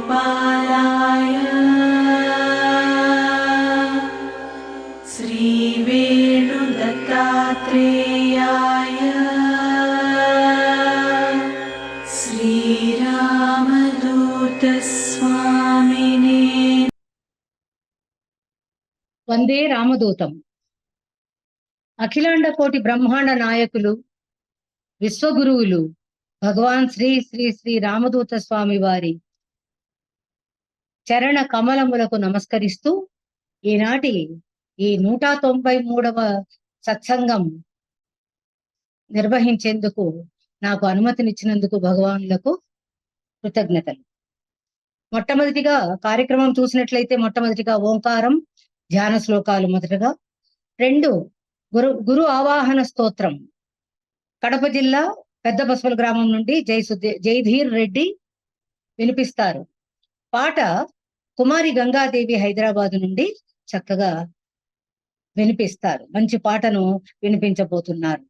श्रीवेणुगोपालाय श्रीवेणुदत्तात्रेयाय श्रीरामदूतस्वामिने వందే రామదూతం. అఖిలాండ కోటి బ్రహ్మాండ నాయకులు, విశ్వగురువులు భగవాన్ శ్రీ శ్రీ శ్రీ రామదూత స్వామి వారి చరణ కమలములకు నమస్కరిస్తూ ఈనాటి ఈ 193వ సత్సంగం నిర్వహించేందుకు నాకు అనుమతినిచ్చినందుకు భగవానులకు కృతజ్ఞతలు. మొట్టమొదటిగా కార్యక్రమం చూసినట్లయితే మొట్టమొదటిగా ఓంకారం ధ్యాన శ్లోకాలు మొదటగా, 2 గురు ఆవాహన స్తోత్రం కడప జిల్లా పెద్ద బస్వల గ్రామం నుండి జైధీర్ రెడ్డి వినిపిస్తారు. పాట కుమారి గంగాదేవి హైదరాబాద్ నుండి చక్కగా వినిపిస్తారు. మంచి పాటను వినిపించబోతున్నారు.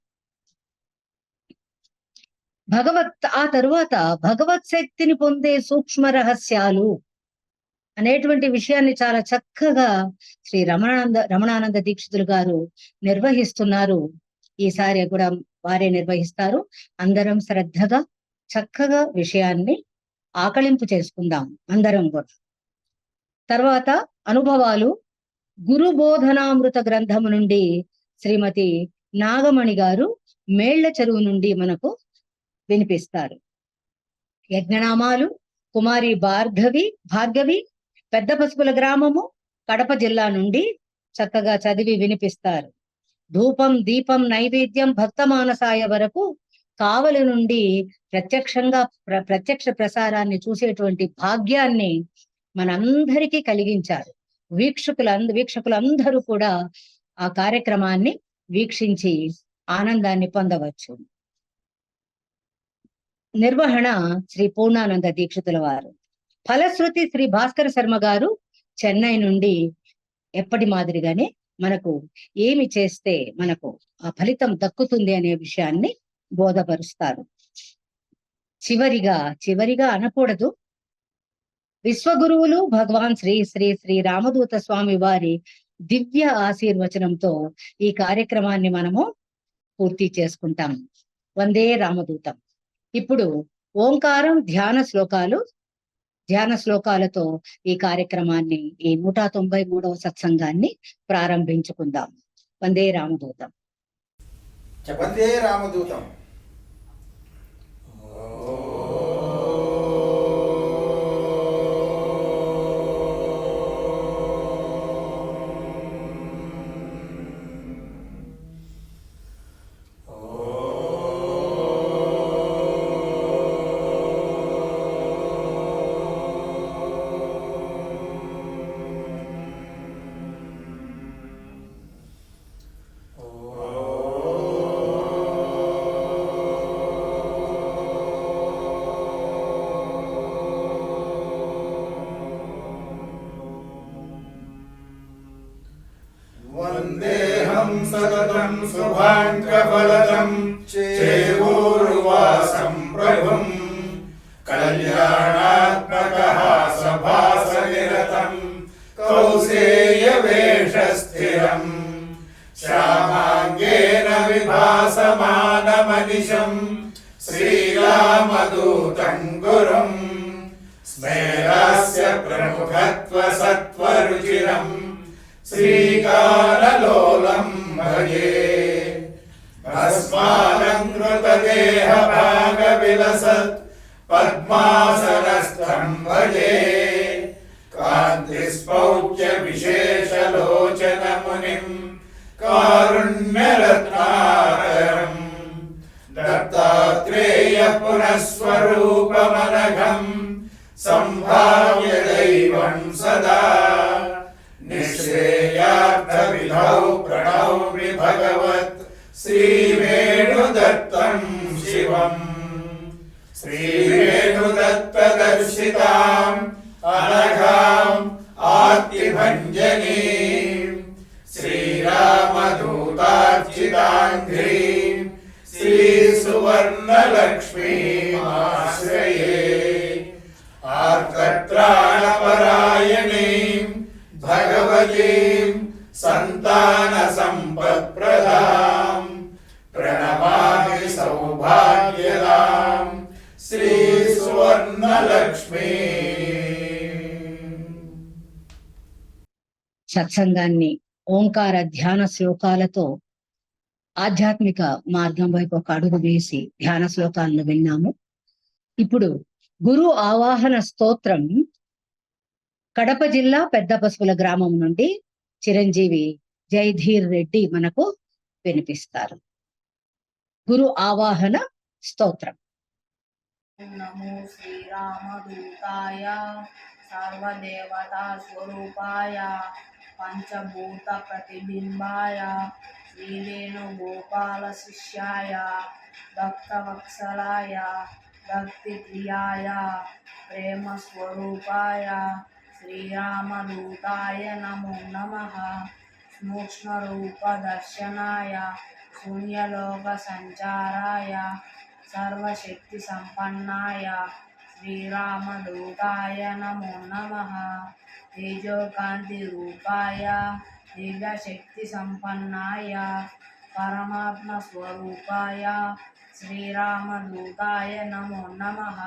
ఆ తరువాత భగవత్ శక్తిని పొందే సూక్ష్మ రహస్యాలు అనేటువంటి విషయాన్ని చాలా చక్కగా శ్రీ రమణానంద దీక్షితులు గారు నిర్వహిస్తున్నారు. ఈసారి కూడా వారే నిర్వహిస్తారు. అందరం శ్రద్ధగా చక్కగా విషయాన్ని ఆకళింపు చేసుకుందాం అందరం కూడా. తర్వాత అనుభవాలు గురు బోధనామృత గ్రంథము నుండి శ్రీమతి నాగమణి గారు మేళ్ల చెరువు నుండి మనకు వినిపిస్తారు. యజ్ఞనామాలు కుమారి భార్గవి పెద్ద పసుపుల గ్రామము కడప జిల్లా నుండి చక్కగా చదివి వినిపిస్తారు. ధూపం దీపం నైవేద్యం భక్త మానసాయ వరకు కావలి నుండి ప్రత్యక్ష ప్రసారాన్ని చూసేటువంటి భాగ్యాన్ని మనందరికీ కలిగించారు. వీక్షకులందరూ కూడా ఆ కార్యక్రమాన్ని వీక్షించి ఆనందాన్ని పొందవచ్చు. నిర్వహణ శ్రీ పూర్ణానంద దీక్షితుల వారు. ఫలశ్రుతి శ్రీ భాస్కర శర్మ గారు చెన్నై నుండి ఎప్పటి మాదిరిగానే మనకు ఏమి చేస్తే మనకు ఆ ఫలితం దక్కుతుంది అనే విషయాన్ని బోధపరుస్తారు. చివరిగా అనకూడదు, విశ్వగురువులు భగవాన్ శ్రీ శ్రీ శ్రీ రామదూత స్వామి వారి దివ్య ఆశీర్వచనంతో ఈ కార్యక్రమాన్ని మనము పూర్తి చేసుకుంటాం. వందే రామదూతం. ఇప్పుడు ఓంకారం ధ్యాన శ్లోకాలతో ఈ కార్యక్రమాన్ని, ఈ 193వ సత్సంగాన్ని ప్రారంభించుకుందాం. వందే రామదూతం. వందే రామదూతం. వందేహం సతతం శుభాంకఫలదం చేవోర్వాసం ప్రభుం కళ్యాణాత్మకః సభాసనిరతం కౌసేయవేషస్థిరం శ్యామాంగేన విభాసమానమనిశం శ్రీరామదూతం గురుం స్మేరాస్య ప్రముఖత్వ సత్వరుచిరం శ్రీకారలోలం భజే భస్మాలంకృతదేహ భాగవిలసత్ పద్మాసనస్థం భజే కాంతిస్పౌచ్య విశేషలోచన మునిం కారుణ్యరత్నాకరం దత్తాత్రేయ పునఃస్వరూపమనఘం సంభావ్య దైవం సదా నిశ్రేయార్థవిధౌ ప్రణౌమి భగవత్ శ్రీవేణుదత్తం శివం శ్రీవేణుదత్తదర్శితాం అనఘాం ఆర్తిభంజనీం ललिताङ्घ्रीं श्रीसुवर्णलक्ष्मीमाश्रये आर्तत्राणपरायणीं भगवतीं सन्तानसम्पत्प्रदां प्रणमामि सौभाग्यदां श्रीसुवर्णलक्ष्मी। సత్సంగాన్ని ఓంకార ధ్యాన శ్లోకాలతో ఆధ్యాత్మిక మార్గం వైపు ఒక అడుగు వేసి ధ్యాన శ్లోకాలను విన్నాము. ఇప్పుడు గురు ఆవాహన స్తోత్రం కడప జిల్లా పెద్ద పసుపుల గ్రామం నుండి చిరంజీవి జయధీర్ రెడ్డి మనకు వినిపిస్తారు. గురు ఆవాహన స్తోత్రం. నమో శ్రీరామదూతాయ సర్వదేవతా స్వరూపాయ పంచభూత ప్రతిబింబాయ శ్రీవేణుగోపాల శిష్యాయ భక్తవత్సలాయ భక్తిప్రియాయ ప్రేమ స్వరూపాయ శ్రీరామదూతాయ నమో నమః. సూక్ష్మరూప దర్శనాయ శూన్యలోక సంచారాయ సర్వశక్తి సంపన్నాయ శ్రీరామదూతాయ నమో నమః. తేజోకాంతి రూపాయ దివ్యశక్తి సంపన్నాయ పరమాత్మ స్వరూపాయ శ్రీరామదూతాయ నమో నమః.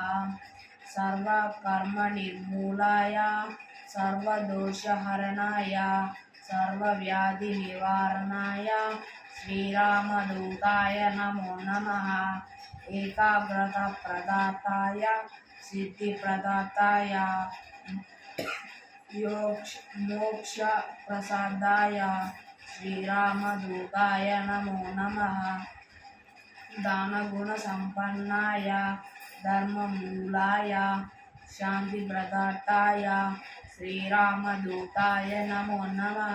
సర్వకర్మ నిర్మూలాయ సర్వదోషహరణాయ సర్వవ్యాధి నివారణాయ శ్రీరామదూతాయ నమో నమః. ఏకాగ్రత ప్రదాతాయ సిద్ధి ప్రదాతాయ మోక్ష ప్రసాదాయ శ్రీరామదూతాయ నమో నమః. దానగుణ సంపన్నాయ ధర్మమూలాయ శాంతి ప్రదాతాయ శ్రీరామదూతాయ నమో నమః.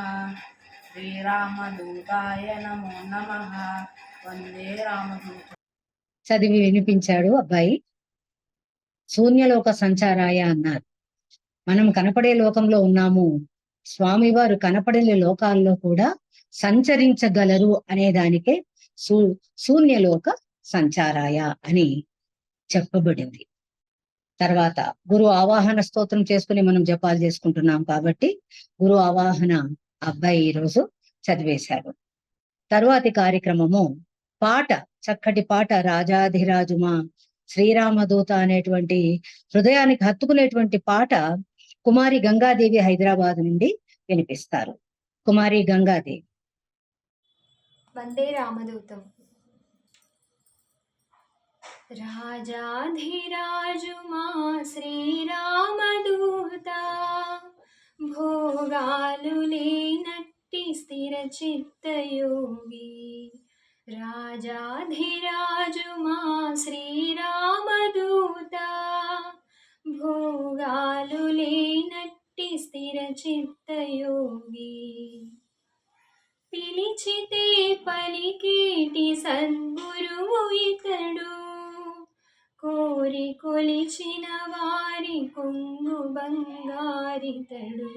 శ్రీరామదూతాయ నమో నమః. వందే రామదూత. చదివి వినిపించాడు అబ్బాయి. శూన్యలోక సంచారాయ అన్నారు. మనం కనపడే లోకంలో ఉన్నాము, స్వామివారు కనపడని లోకాల్లో కూడా సంచరించగలరు అనే దానికే శూన్యలోక సంచారాయ అని చెప్పబడింది. తర్వాత గురు ఆవాహన స్తోత్రం చేసుకుని మనం జపాలు చేసుకుంటున్నాం కాబట్టి గురు ఆవాహన అబ్బాయి ఈరోజు చదివేశాడు. తరువాతి కార్యక్రమము పాట, చక్కటి పాట రాజాధిరాజుమా శ్రీరామదూత అనేటువంటి హృదయానికి హత్తుకునేటువంటి పాట కుమారి గంగాదేవి హైదరాబాద్ నుండి వినిపిస్తారు. కుమారి గంగాదేవి. వందే రామదూతం. రాజాధిరాజు మా శ్రీరామదూత భోగాలు లేనట్టి స్థిర చిత్తయోగి. రాజాధిరాజు మా శ్రీరామదూత భోగాలు లేనట్టి స్థిర చిత్తయోగి. పిలిచితే పలికేటి సద్గురువు ఇతడు, కోరి కొలిచిన వారి కొంగు బంగారితడు.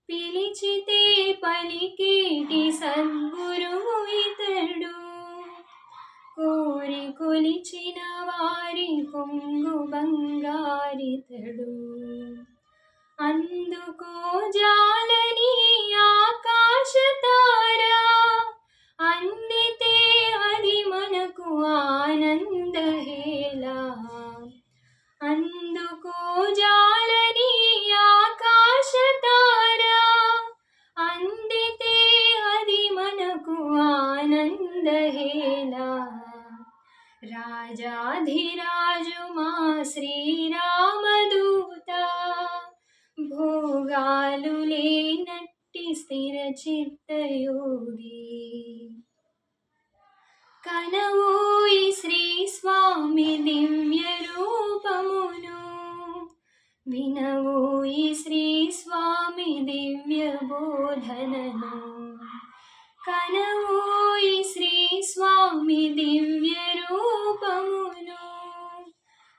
పిలిచితే పలికేటి సద్గురువు ఇతడు, కోరి కొలిచిన వారి కొంగు బంగారితడు. అందుకో జాలని ఆకాశ తారా, అందితే అది మనకు ఆనందహేలా. అందుకో జాలని ఆకాశ తారా, అందితే అది మనకు ఆనందహేలా. రాజాధిరాజు మా శ్రీరామదూత భోగాలు లేనట్టి స్థిర చిత్తయోగి. కనవోయి శ్రీ స్వామి దివ్య రూపమును, వినవోయి శ్రీ స్వామి దివ్య బోధనను. కనవోయి శ్రీ స్వామి దివ్య రూపమును,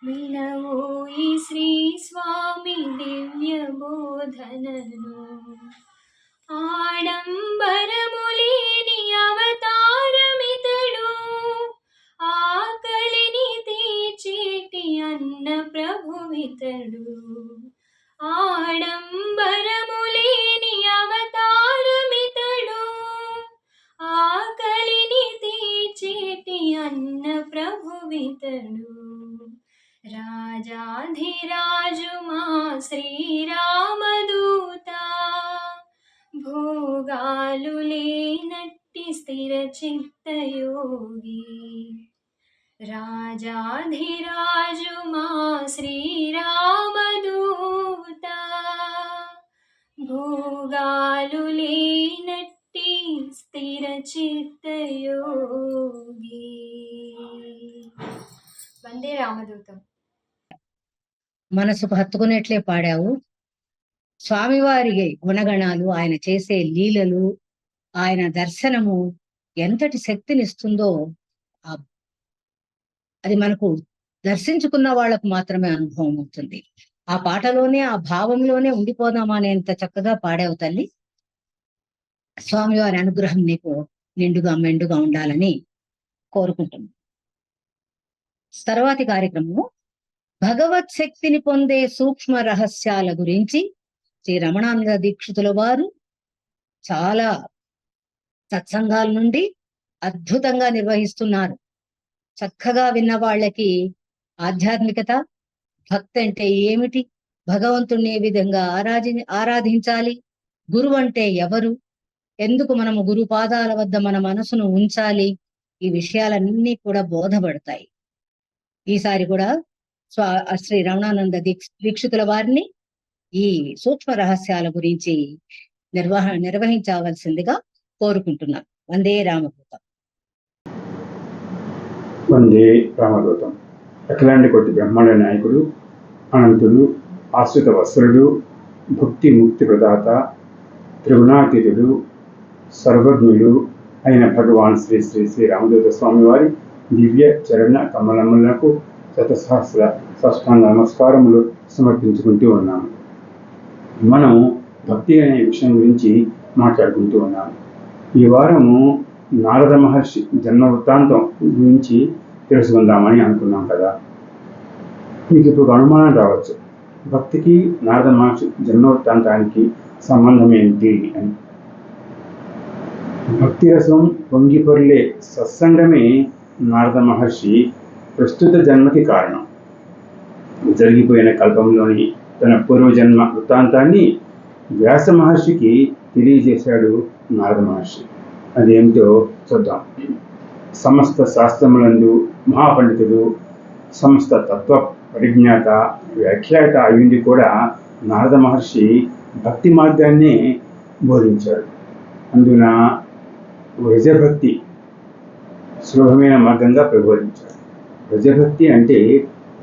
వినవోయి శ్రీ స్వామి దివ్య బోధనను. ఆడంబరములేని అవతార రాజాధిరాజు మా శ్రీరామదూత భోగాలు లేనట్టి స్థిర చిత్తయోగి రాజాధిరాజు మా శ్రీరామదూత భోగాలు లేనట్టి స్థిర చిత్తయోగి. వందే రామదూతం. మనసుకు హత్తుకునేట్లే పాడావు. స్వామివారి గుణగణాలు, ఆయన చేసే లీలలు, ఆయన దర్శనము ఎంతటి శక్తినిస్తుందో అది మనకు దర్శించుకున్న వాళ్లకు మాత్రమే అనుభవం అవుతుంది. ఆ పాటలోనే, ఆ భావంలోనే ఉండిపోదామా అనేంత చక్కగా పాడావు తల్లి. స్వామివారి అనుగ్రహం నీకు నిండుగా మెండుగా ఉండాలని కోరుకుంటున్నాను. తర్వాతి కార్యక్రమము భగవత్ శక్తిని పొందే సూక్ష్మ రహస్యాల గురించి శ్రీ రమణానంద దీక్షితుల వారు చాలా సత్సంగాల నుండి అద్భుతంగా నిర్వహిస్తున్నారు. చక్కగా విన్న వాళ్ళకి ఆధ్యాత్మికత, భక్తి అంటే ఏమిటి, భగవంతుణ్ణి ఏ విధంగా ఆరాధించాలి, గురువు అంటే ఎవరు, ఎందుకు మనము గురు పాదాల వద్ద మన మనసును ఉంచాలి, ఈ విషయాలన్నీ కూడా బోధపడతాయి. ఈసారి కూడా శ్రీ రమణానంద దీక్షితుల వారిని ఈ సూక్ష్మ రహస్యాల గురించి నిర్వహించవలసిందిగా కోరుకుంటున్నాను. వందే రామదూతం. వందే రామదూతం. అఖిలాండ కోటి బ్రహ్మాండ నాయకుడు, అనంతుడు, ఆశ్రిత వత్సలుడు, భక్తి ముక్తి ప్రదాత, త్రిగుణాతీతుడు, సర్వజ్ఞుడు అయిన భగవాన్ శ్రీ శ్రీ శ్రీ రామదూత స్వామి వారి దివ్య చరణ కమలములకు శతసహస్ర సాష్టాంగ నమస్కారములు సమర్పించుకుంటూ ఉన్నాము. మనం భక్తి అనే విషయం గురించి మాట్లాడుకుంటూ ఉన్నాము. ఈ వారము నారద మహర్షి జన్మ వృత్తాంతం గురించి తెలుసుకుందామని అనుకున్నాం కదా. మీకు ఇప్పుడు అనుమానం రావచ్చు, భక్తికి నారద మహర్షి జన్మ వృత్తాంతానికి సంబంధం ఏంటి అని. భక్తి రసం పొంగిపొర్లే సత్సంగమే నారద మహర్షి ప్రస్తుత జన్మకి కారణం. జరిగిపోయిన కల్పంలోని తన పూర్వజన్మ వృత్తాంతాన్ని వ్యాస మహర్షికి తెలియజేశాడు నారద మహర్షి. అదేమిటో చూద్దాం. సమస్త శాస్త్రములందు మహాపండితుడు, సమస్త తత్వ పరిజ్ఞాత, వ్యాఖ్యాత అయ్యింది కూడా నారద మహర్షి భక్తి మార్గాన్నే బోధించాడు. అందున వ్రజభక్తి సులభమైన మార్గంగా ప్రబోధించాడు. వ్రజభక్తి అంటే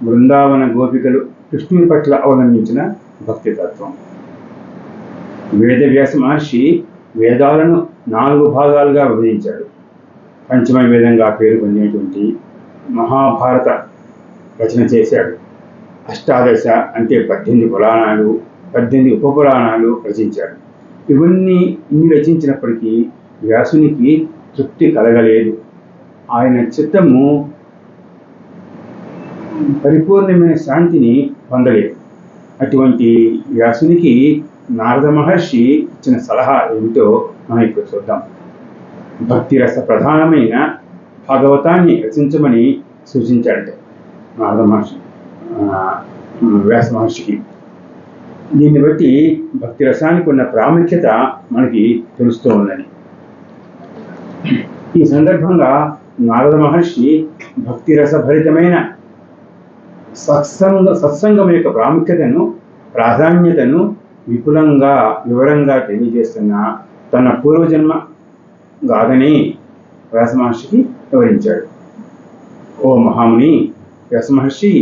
బృందావన గోపికలు కృష్ణుని పట్ల అవలంబించిన భక్తి తత్వం. వేదవ్యాస మహర్షి వేదాలను 4 భాగాలుగా విభజించాడు. పంచమ వేదంగా పేరు పొందినటువంటి మహాభారత రచన చేశాడు. అష్టాదశ అంటే 18 పురాణాలు, 18 ఉపపురాణాలు రచించాడు. ఇన్ని రచించినప్పటికీ వ్యాసునికి తృప్తి కలగలేదు. ఆయన చిత్తము పరిపూర్ణమైన శాంతిని పొందలేదు. అటువంటి వ్యాసునికి నారద మహర్షి ఇచ్చిన సలహా ఏమిటో మనం ఇప్పుడు చూద్దాం. భక్తి రస ప్రధానమైన భాగవతాన్ని రచించమని సూచించాడు నారద మహర్షి వ్యాస మహర్షికి. దీన్ని బట్టి భక్తి రసానికి ఉన్న ప్రాముఖ్యత మనకి తెలుస్తూ ఉన్నది. ఈ సందర్భంగా నారద మహర్షి భక్తి రసభరితమైన సత్సంగం యొక్క ప్రాముఖ్యతను, ప్రాధాన్యతను వివరంగా తెలియజేస్తున్న తన పూర్వజన్మ గాథని వ్యాస మహర్షికి వివరించాడు. ఓ మహాముని, వ్యాస మహర్షి,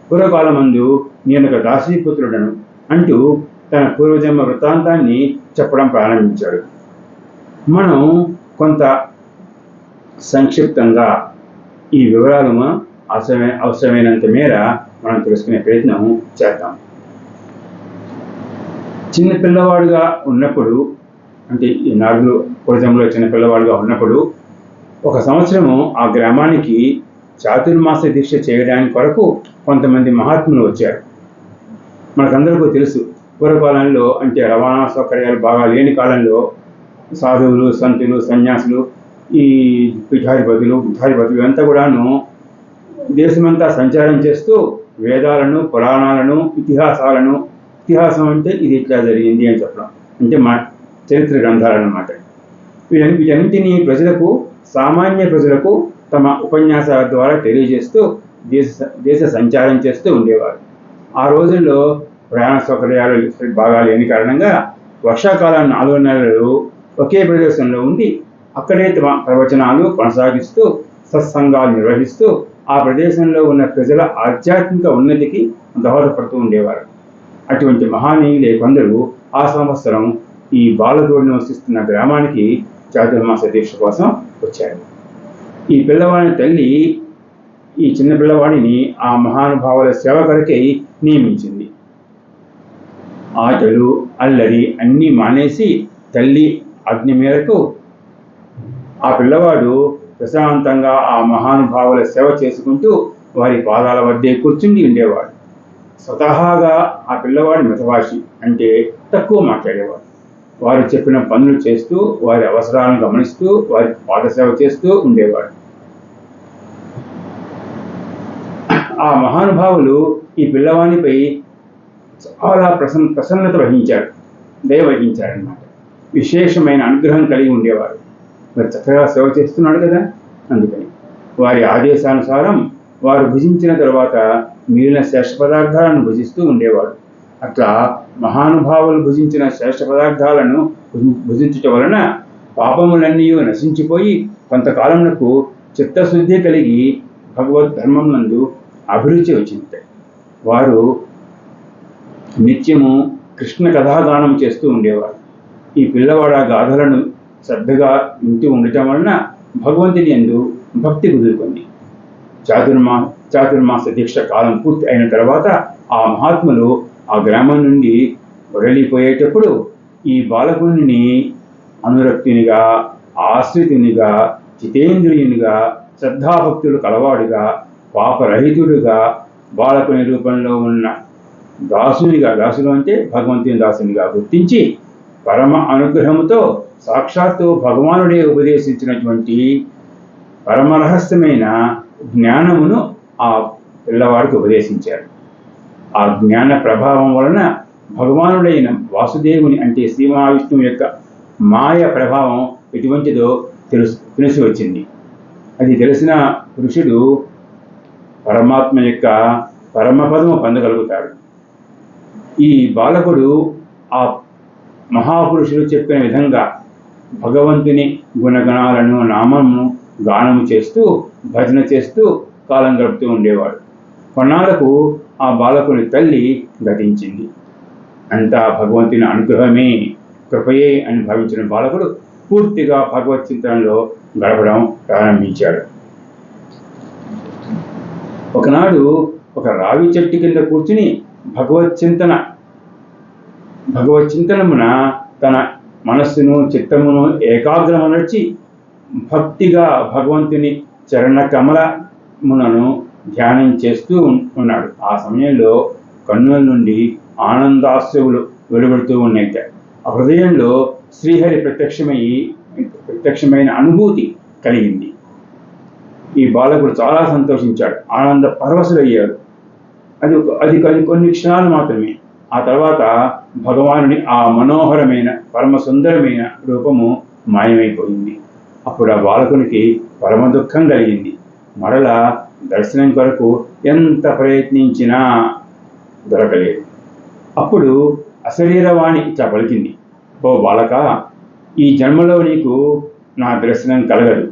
పూర్వకాలమందు నేను ఒక దాసీపుత్రుడను అంటూ తన పూర్వజన్మ వృత్తాంతాన్ని చెప్పడం ప్రారంభించాడు. మనం కొంత సంక్షిప్తంగా ఈ వివరాలను అవసరమైనంత మేర మనం తెలుసుకునే ప్రయత్నం చేద్దాం. చిన్న పిల్లవాడుగా ఉన్నప్పుడు, అంటే ఈ నారదుడు పూర్వజన్మలో చిన్న పిల్లవాడుగా ఉన్నప్పుడు, ఒక సంవత్సరము ఆ గ్రామానికి చాతుర్మాస దీక్ష చేయడానికి కొరకు కొంతమంది మహాత్ములు వచ్చారు. మనకందరికీ తెలుసు, పూర్వకాలంలో అంటే రవాణా సౌకర్యాలు బాగా లేని కాలంలో సాధువులు, సంతులు, సన్యాసులు, ఈ పీఠాధిపతులు, బుద్ధాధిపతులు అంతా కూడాను దేశమంతా సంచారం చేస్తూ వేదాలను, పురాణాలను, ఇతిహాసం అంటే ఇది ఇట్లా జరిగింది అని చెప్పడం, అంటే మా చరిత్ర గ్రంథాలన్నమాట. వీటన్నింటినీ ప్రజలకు, సామాన్య ప్రజలకు తమ ఉపన్యాసాల ద్వారా తెలియజేస్తూ దేశ సంచారం చేస్తూ ఉండేవారు. ఆ రోజుల్లో ప్రయాణ సౌకర్యాలు బాగా లేని కారణంగా వర్షాకాలం 4 నెలలు ఒకే ప్రదేశంలో ఉండి అక్కడే తమ ప్రవచనాలు కొనసాగిస్తూ సత్సంగాలు నిర్వహిస్తూ ఆ ప్రదేశంలో ఉన్న ప్రజల ఆధ్యాత్మిక ఉన్నతికి దోహదపడుతూ ఉండేవారు. అటువంటి మహానీయులే కొందరు ఆ సంవత్సరం ఈ బాలకుడు నివసిస్తున్న గ్రామానికి చాతుర్మాస దీక్ష కోసం వచ్చారు. ఈ పిల్లవాడి తల్లి ఈ చిన్న పిల్లవాడిని ఆ మహానుభావుల సేవ కొరకై నియమించింది. ఆటలు, అల్లరి అన్నీ మానేసి తల్లి ఆజ్ఞ మేరకు ఆ పిల్లవాడు ప్రశాంతంగా ఆ మహానుభావుల సేవ చేసుకుంటూ వారి పాదాల వద్దే కూర్చుని ఉండేవాడు. స్వతహాగా ఆ పిల్లవాడి మితభాషి, అంటే తక్కువ మాట్లాడేవాడు. వారు చెప్పిన పనులు చేస్తూ, వారి అవసరాలను గమనిస్తూ, వారి పాదసేవ చేస్తూ ఉండేవాడు. ఆ మహానుభావులు ఈ పిల్లవానిపై చాలా ప్రసన్నత వహించారు, దయ వహించారన్నమాట. విశేషమైన అనుగ్రహం కలిగి ఉండేవారు. మరి చక్కగా సేవ చేస్తున్నాడు కదా, అందుకని వారి ఆదేశానుసారం వారు భుజించిన తరువాత మిగిలిన శేష పదార్థాలను భుజిస్తూ ఉండేవాడు. అట్లా మహానుభావులు భుజించిన శేష పదార్థాలను భుజించటం వలన పాపములన్నీ నశించిపోయి కొంతకాలమునకు చిత్తశుద్ధి కలిగి భగవద్ ధర్మం నందు అభిరుచి వచ్చింది. వారు నిత్యము కృష్ణ కథాగానం చేస్తూ ఉండేవారు. ఈ పిల్లవాడ గాథలను శ్రద్ధగా వింటూ ఉండటం వలన భగవంతుని యందు భక్తి కుదురుకుంది. చాతుర్మాస దీక్ష కాలం పూర్తి అయిన తర్వాత ఆ మహాత్ములు ఆ గ్రామం నుండి వరలిపోయేటప్పుడు ఈ బాలకుని అనురక్తునిగా, ఆశ్రితునిగా, జితేంద్రియునిగా, శ్రద్ధాభక్తులు కలవాడుగా, పాపరహితుడుగా, బాలకుని రూపంలో ఉన్న దాసుడు అంటే భగవంతుని దాసునిగా గుర్తించి పరమ అనుగ్రహముతో సాక్షాత్తు భగవానుడే ఉపదేశించినటువంటి పరమరహస్యమైన జ్ఞానమును ఆ పిల్లవాడికి ఉపదేశించారు. ఆ జ్ఞాన ప్రభావం వలన భగవానుడైన వాసుదేవుని, అంటే శ్రీ మహావిష్ణువు యొక్క మాయ ప్రభావం ఎటువంటిదో తెలిసి వచ్చింది. అది తెలిసిన పురుషుడు పరమాత్మ యొక్క పరమపదము పొందగలుగుతాడు. ఈ బాలకుడు ఆ మహాపురుషుడు చెప్పిన విధంగా భగవంతుని గుణగణాలను, నామము గానము చేస్తూ, భజన చేస్తూ కాలం గడుపుతూ ఉండేవాడు. కొన్నాళ్లకు ఆ బాలకుని తల్లి గతించింది. అంతా భగవంతుని అనుగ్రహమే, కృపయే అని భావించిన బాలకుడు పూర్తిగా భగవత్ చింతనలో గడపడం ప్రారంభించాడు. ఒకనాడు ఒక రావి చెట్టు కింద కూర్చుని భగవత్ చింతనమున తన మనస్సును, చిత్తమును ఏకాగ్రమనర్చి భక్తిగా భగవంతుని చరణ కమలములను ధ్యానం చేస్తూ ఉన్నాడు. ఆ సమయంలో కన్నుల నుండి ఆనందాశ్రువులు వెలువడుతూ ఉన్నాయి. ఆ హృదయంలో శ్రీహరి ప్రత్యక్షమైన అనుభూతి కలిగింది. ఈ బాలకుడు చాలా సంతోషించాడు, ఆనంద పరవశుడయ్యాడు. అది కొన్ని క్షణాలు మాత్రమే. ఆ తర్వాత భగవానుని ఆ మనోహరమైన, పరమ సుందరమైన రూపము మాయమైపోయింది. అప్పుడు ఆ బాలకునికి పరమ దుఃఖం కలిగింది. మరలా దర్శనం కొరకు ఎంత ప్రయత్నించినా దొరకలేదు. అప్పుడు అశరీరవాణి ఇట్లా పలికింది, ఓ బాలక, ఈ జన్మలో నీకు నా దర్శనం కలగదు.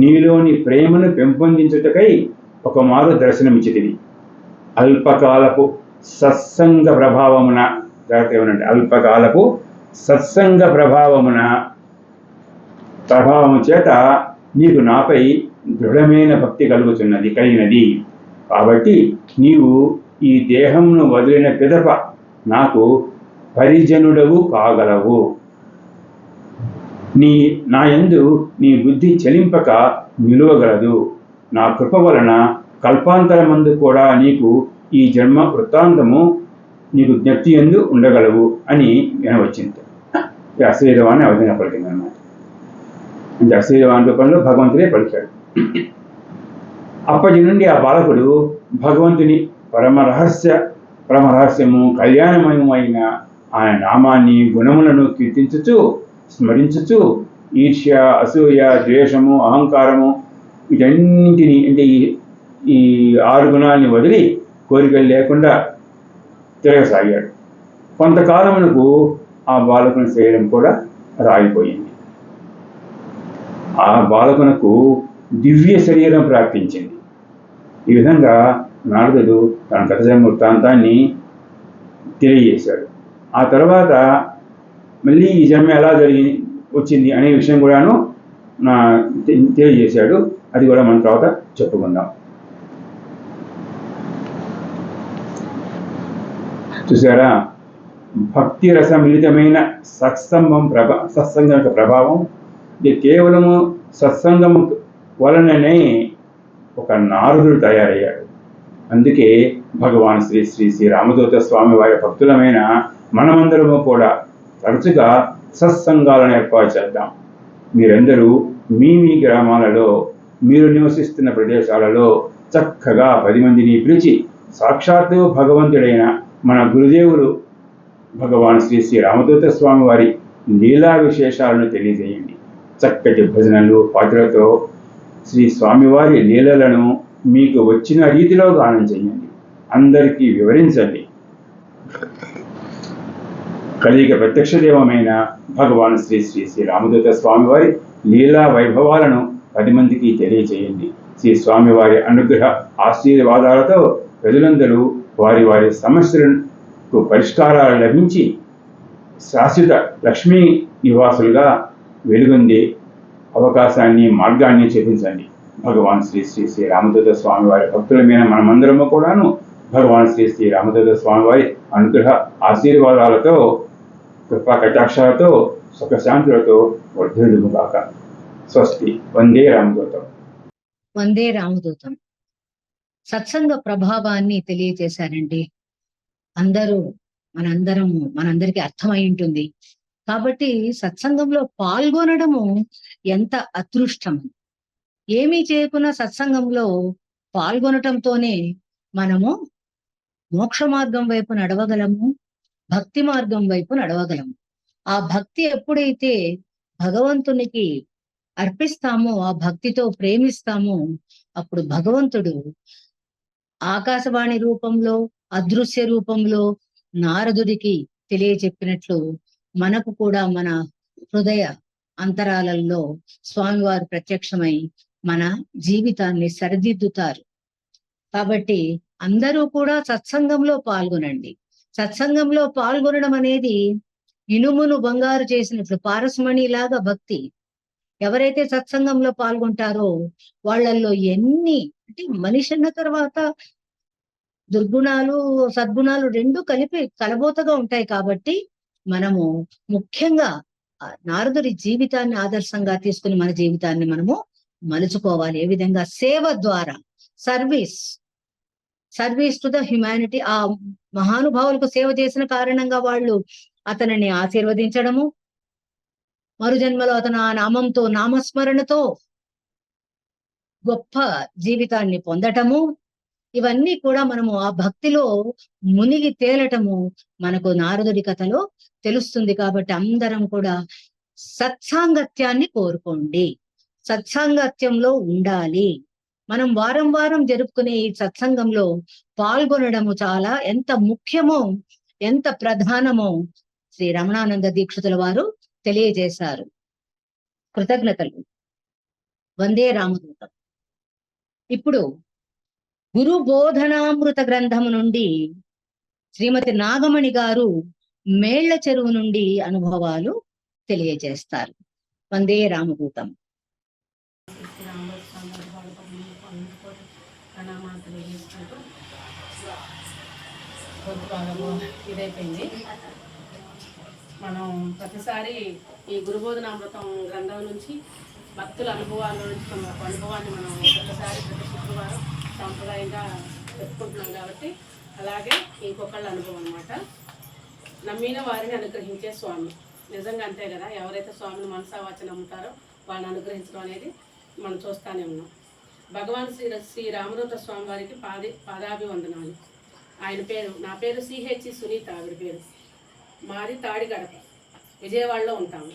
నీలోని ప్రేమను పెంపొందించుటకై ఒక మారు దర్శనమిచ్చితివి. అల్పకాలపు సత్సంగ ప్రభావమున, అల్పకాలపు సత్సంగ ప్రభావము చేత నీకు నాపై దృఢమైన భక్తి కలిగినది. కాబట్టి నీవు ఈ దేహంను వదిలిన పిదప నాకు పరిజనుడవు కాగలవు. నా యందు నీ బుద్ధి చలింపక నిలువగలదు. నా కృప వలన కల్పాంతరమందు కూడా నీకు ఈ జన్మ వృత్తాంతము నీకు జ్ఞప్తి యందు ఉండగలవు అని వినవచ్చింది. ఈ అశరీరవాణి అవధిన పలికింది అన్నమాట. అంటే అశరీరవాణి రూపంలో భగవంతుడే పలికాడు. అప్పటి నుండి ఆ బాలకుడు భగవంతుని పరమరహస్యము కళ్యాణమయమైన ఆయన నామాన్ని గుణములను కీర్తించుచు స్మరించుచు ఈర్ష్య అసూయ ద్వేషము అహంకారము వీటన్నింటినీ అంటే ఈ 6 గుణాలని వదిలి కోరికలు లేకుండా తిరగసాగాడు. కొంతకాలమునకు ఆ బాలకుని శరీరం కూడా రాగిపోయింది. ఆ బాలకునకు దివ్య శరీరం ప్రాప్తించింది. ఈ విధంగా నారదుడు తన గత వృత్తాంతాన్ని తెలియజేశాడు. ఆ తర్వాత మళ్ళీ ఈ జన్మ ఎలా వచ్చింది అనే విషయం కూడాను తెలియజేశాడు. అది కూడా మన తర్వాత చెప్పుకుందాం. చూసారా, భక్తి రసమిళితమైన సత్సంగం యొక్క ప్రభావం. ఇది కేవలము సత్సంగం వలననే ఒక నారదుడు తయారయ్యాడు. అందుకే భగవాన్ శ్రీ శ్రీ శ్రీ రామదూత స్వామి వారి భక్తులమైన మనమందరము కూడా తరచుగా సత్సంగాలను ఏర్పాటు చేద్దాం. మీరందరూ మీ గ్రామాలలో, మీరు నివసిస్తున్న ప్రదేశాలలో చక్కగా 10 మందిని పిలిచి సాక్షాత్తు భగవంతుడైన మన గురుదేవులు భగవాన్ శ్రీ శ్రీ రామదూత స్వామి వారి లీలా విశేషాలను తెలియజేయండి. చక్కటి భజనలు పాటలతో శ్రీ స్వామివారి లీలలను మీకు వచ్చిన రీతిలో గానం చేయండి. అందరికీ వివరించండి. కలియుగ ప్రత్యక్ష దేవమైన భగవాన్ శ్రీ శ్రీ శ్రీ రామదూత స్వామివారి లీలా వైభవాలను 10 మందికి తెలియచేయండి. శ్రీ స్వామివారి అనుగ్రహ ఆశీర్వాదాలతో ప్రజలందరూ వారి వారి సమస్యలకు పరిష్కారాలు లభించి శాశ్వత లక్ష్మీ నివాసులుగా వెలుగొందే అవకాశాన్ని, మార్గాన్ని చూపించండి. భగవాన్ శ్రీ శ్రీ శ్రీ రామదూత స్వామి వారి భక్తులమైన మనమందరము కూడాను భగవాన్ శ్రీ శ్రీ రామదూత స్వామి వారి అనుగ్రహ ఆశీర్వాదాలతో, కృపా కటాక్షాలతో, సుఖశాంతులతో వర్ధిల్లుగాక. స్వస్తి. వందే రామదూతం. వందే రామదూతం. సత్సంగ ప్రభావాన్ని తెలియజేశారండి. మనందరికీ అర్థమై ఉంటుంది. కాబట్టి సత్సంగంలో పాల్గొనడము ఎంత అదృష్టం. ఏమీ చేయకున్నా సత్సంగంలో పాల్గొనటంతోనే మనము మోక్ష మార్గం వైపు నడవగలము, భక్తి మార్గం వైపు నడవగలము. ఆ భక్తి ఎప్పుడైతే భగవంతునికి అర్పిస్తామో, ఆ భక్తితో ప్రేమిస్తామో, అప్పుడు భగవంతుడు ఆకాశవాణి రూపంలో, అదృశ్య రూపంలో నారదుడికి తెలియచెప్పినట్లు మనకు కూడా మన హృదయ అంతరాలలో స్వామివారు ప్రత్యక్షమై మన జీవితాన్ని సరిదిద్దుతారు. కాబట్టి అందరూ కూడా సత్సంగంలో పాల్గొనండి. సత్సంగంలో పాల్గొనడం అనేది ఇనుమును బంగారు చేసినట్లు, పారస్మణి లాగా భక్తి. ఎవరైతే సత్సంగంలో పాల్గొంటారో వాళ్ళల్లో ఎన్ని అంటే మనిషి అన్న తర్వాత దుర్గుణాలు సద్గుణాలు 2 కలిపి కలబోతగా ఉంటాయి. కాబట్టి మనము ముఖ్యంగా నారదుడి జీవితాన్ని ఆదర్శంగా తీసుకుని మన జీవితాన్ని మనము మలుచుకోవాలి. ఏ విధంగా? సేవ ద్వారా, సర్వీస్ టు ద హ్యుమానిటీ. ఆ మహానుభావులకు సేవ చేసిన కారణంగా వాళ్ళు అతనిని ఆశీర్వదించడము, మరుజన్మలో అతను ఆ నామంతో, నామస్మరణతో గొప్ప జీవితాన్ని పొందటము, ఇవన్నీ కూడా మనము ఆ భక్తిలో మునిగి తేలటము మనకు నారదుడి కథలో తెలుస్తుంది. కాబట్టి అందరం కూడా సత్సాంగత్యాన్ని కోరుకోండి, సత్సాంగత్యంలో ఉండాలి. మనం వారం వారం జరుపుకునే ఈ సత్సంగంలో పాల్గొనడము చాలా ఎంత ముఖ్యమో, ఎంత ప్రధానమో శ్రీ రమణానంద దీక్షితుల వారు తెలియజేశారు. కృతజ్ఞతలు. వందే రామదూతం. ఇప్పుడు గురు బోధనామృత గ్రంథము నుండి శ్రీమతి నాగమణి గారు మేళ్ల చెరువు నుండి అనుభవాలు తెలియజేస్తారు. వందే రామదూతం. ఇదైపోయింది. మనం ప్రతిసారి ఈ గురుబోధనామృతం గ్రంథం నుంచి భక్తుల అనుభవాల నుంచి ఒక అనుభవాన్ని మనం ప్రతిసారి ప్రతి శుక్రవారం సాంప్రదాయంగా చెప్పుకుంటున్నాం. కాబట్టి అలాగే ఇంకొకళ్ళ అనుభవం అన్నమాట. నమ్మిన వారిని అనుగ్రహించే స్వామి. నిజంగా అంతే కదా, ఎవరైతే స్వామిని మనసావాచన నమ్ముతారో వాళ్ళని అనుగ్రహించడం అనేది మనం చూస్తూనే ఉన్నాం. భగవాన్ శ్రీ రామదూత స్వామి వారికి పాదాభివందనాలు. ఆయన పేరు, నా పేరు సిహెచ్ సునీత, ఆవిడ పేరు. మాది తాడిగడప, విజయవాడలో ఉంటాము.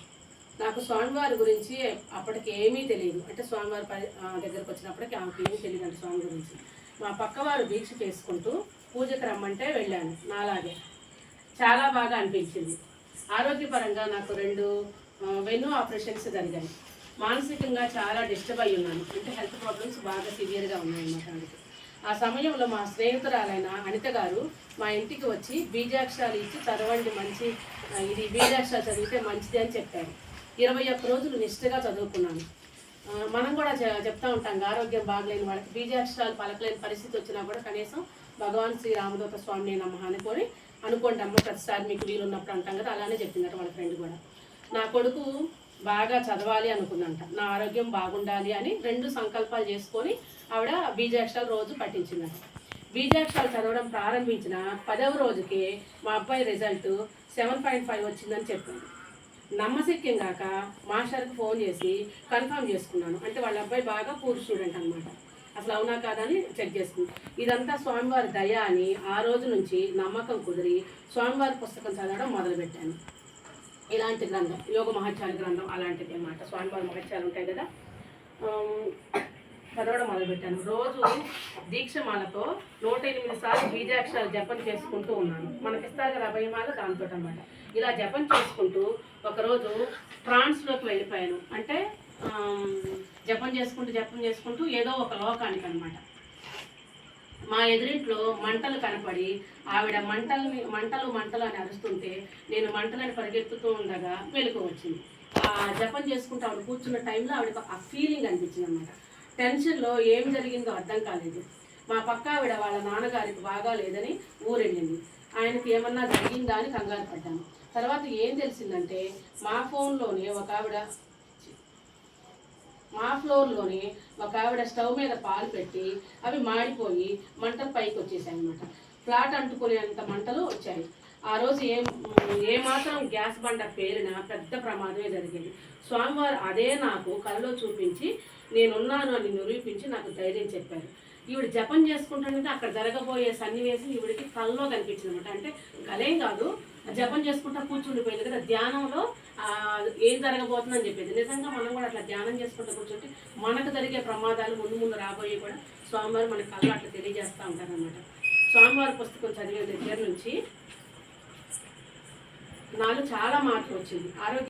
నాకు స్వామివారి గురించి అప్పటికి ఏమీ తెలియదు. అంటే స్వామివారి దగ్గరకు వచ్చినప్పటికీ ఆమెకు ఏమీ తెలియదు అంటే స్వామి గురించి. మా పక్కవారు దీక్ష చేసుకుంటూ పూజకు రమ్మంటే వెళ్ళాను. నాలాగే చాలా బాగా అనిపించింది. ఆరోగ్యపరంగా నాకు 2 వెన్ను ఆపరేషన్స్ జరిగాయి. మానసికంగా చాలా డిస్టర్బ్ అయి ఉన్నాను. అంటే హెల్త్ ప్రాబ్లమ్స్ బాగా సివియర్గా ఉన్నాయన్నమాట. ఆ సమయంలో మా స్నేహితురాలైన అనిత గారు మా ఇంటికి వచ్చి బీజాక్షరాలు ఇచ్చి చదవండి, మంచి ఇది బీజాక్షరాలు చదివితే మంచిది అని చెప్పారు. 21 రోజులు నిష్ఠగా చదువుకున్నాను. మనం కూడా చెప్తా ఉంటాం, ఆరోగ్యం బాగలేని వాళ్ళకి బీజాక్షరాలు పలకలేని పరిస్థితి వచ్చినా కూడా కనీసం భగవాన్ శ్రీ రామదూత స్వామిని నమః అనుకోండి అమ్మ ప్రతిసారి మీకు వీలున్నప్పుడు అంటాం కదా, అలానే చెప్పిందట వాళ్ళ ఫ్రెండ్ కూడా. నా కొడుకు బాగా చదవాలి అనుకుందంట, నా ఆరోగ్యం బాగుండాలి అని 2 సంకల్పాలు చేసుకొని ఆవిడ బీజాక్షరాలు రోజు పట్టించిందట. బీజాక్షరాలు చదవడం ప్రారంభించిన 10వ రోజుకి మా అబ్బాయి రిజల్ట్ 7.5 వచ్చిందని చెప్పాను. నమ్మశక్యం కాక మాస్టర్కి ఫోన్ చేసి కన్ఫర్మ్ చేసుకున్నాను. అంటే వాళ్ళ అబ్బాయి బాగా పూర్ స్టూడెంట్ అనమాట. అసలు అవునా కాదని చెక్ చేసుకున్నాను. ఇదంతా స్వామివారి దయ అని ఆ రోజు నుంచి నమ్మకం కుదిరి స్వామివారి పుస్తకం చదవడం మొదలుపెట్టాను. ఇలాంటి గ్రంథం, యోగ మహత్యాల గ్రంథం అలాంటిది అన్నమాట. స్వామివారి మహత్యాలు ఉంటాయి కదా, చదవడం మొదలుపెట్టాను. రోజు దీక్షమాలతో 108 సార్లు బీజాక్షరాలు జపం చేసుకుంటూ ఉన్నాను. మనకిస్తారు కదా అభయమాల, దాంతో అనమాట. ఇలా జపం చేసుకుంటూ ఒకరోజు ట్రాన్స్లోకి వెళ్ళిపోయాను. అంటే జపం చేసుకుంటూ ఏదో ఒక లోకానికి అనమాట. మా ఎదురింట్లో మంటలు కనపడి ఆవిడ మంటలు అని అరుస్తుంటే నేను మంటలని పరిగెత్తుతూ ఉండగా వెలుగు వచ్చింది. ఆ జపం చేసుకుంటూ ఆవిడ కూర్చున్న టైంలో ఆవిడకు ఆ ఫీలింగ్ అనిపించింది అనమాట. టెన్షన్లో ఏం జరిగిందో అర్థం కాలేదు. మా పక్క ఆవిడ వాళ్ళ నాన్నగారికి బాగా లేదని ఊరెళ్ళింది. ఆయనకి ఏమన్నా జరిగిందా అని కంగారు పడ్డాను. తర్వాత ఏం తెలిసిందంటే మా ఫ్లోర్లోనే ఒక ఆవిడ స్టవ్ మీద పాలు పెట్టి అవి మాడిపోయి మంటలు పైకి వచ్చేసాయి అనమాట. ఫ్లాట్ అంటుకునేంత మంటలు వచ్చాయి. ఆ రోజు ఏమాత్రం గ్యాస్ బండ పేరిన పెద్ద ప్రమాదమే జరిగింది. స్వామివారు అదే నాకు కలలో చూపించి నేనున్నాను అని నిరూపించి నాకు ధైర్యం చెప్పారు. ఈవిడ జపం చేసుకుంటానంటే అక్కడ జరగబోయే సన్నివేశం ఈవిడికి కల్లో కనిపించింది అనమాట. అంటే కలేం కాదు, జపం చేసుకుంటా కూర్చుండిపోయింది కదా, ధ్యానంలో ఏం జరగబోతుందని చెప్పేది. నిజంగా మనం కూడా అట్లా ధ్యానం చేసుకుంటూ కూర్చుంటే మనకు జరిగే ప్రమాదాలు ముందు రాబోయే కూడా స్వామివారు మన కళ్ళు అట్లా తెలియజేస్తూ ఉంటారనమాట. స్వామివారి పుస్తకం చదివే దగ్గర నుంచి నాలో చాలా మార్పు వచ్చింది. ఆరోగ్యం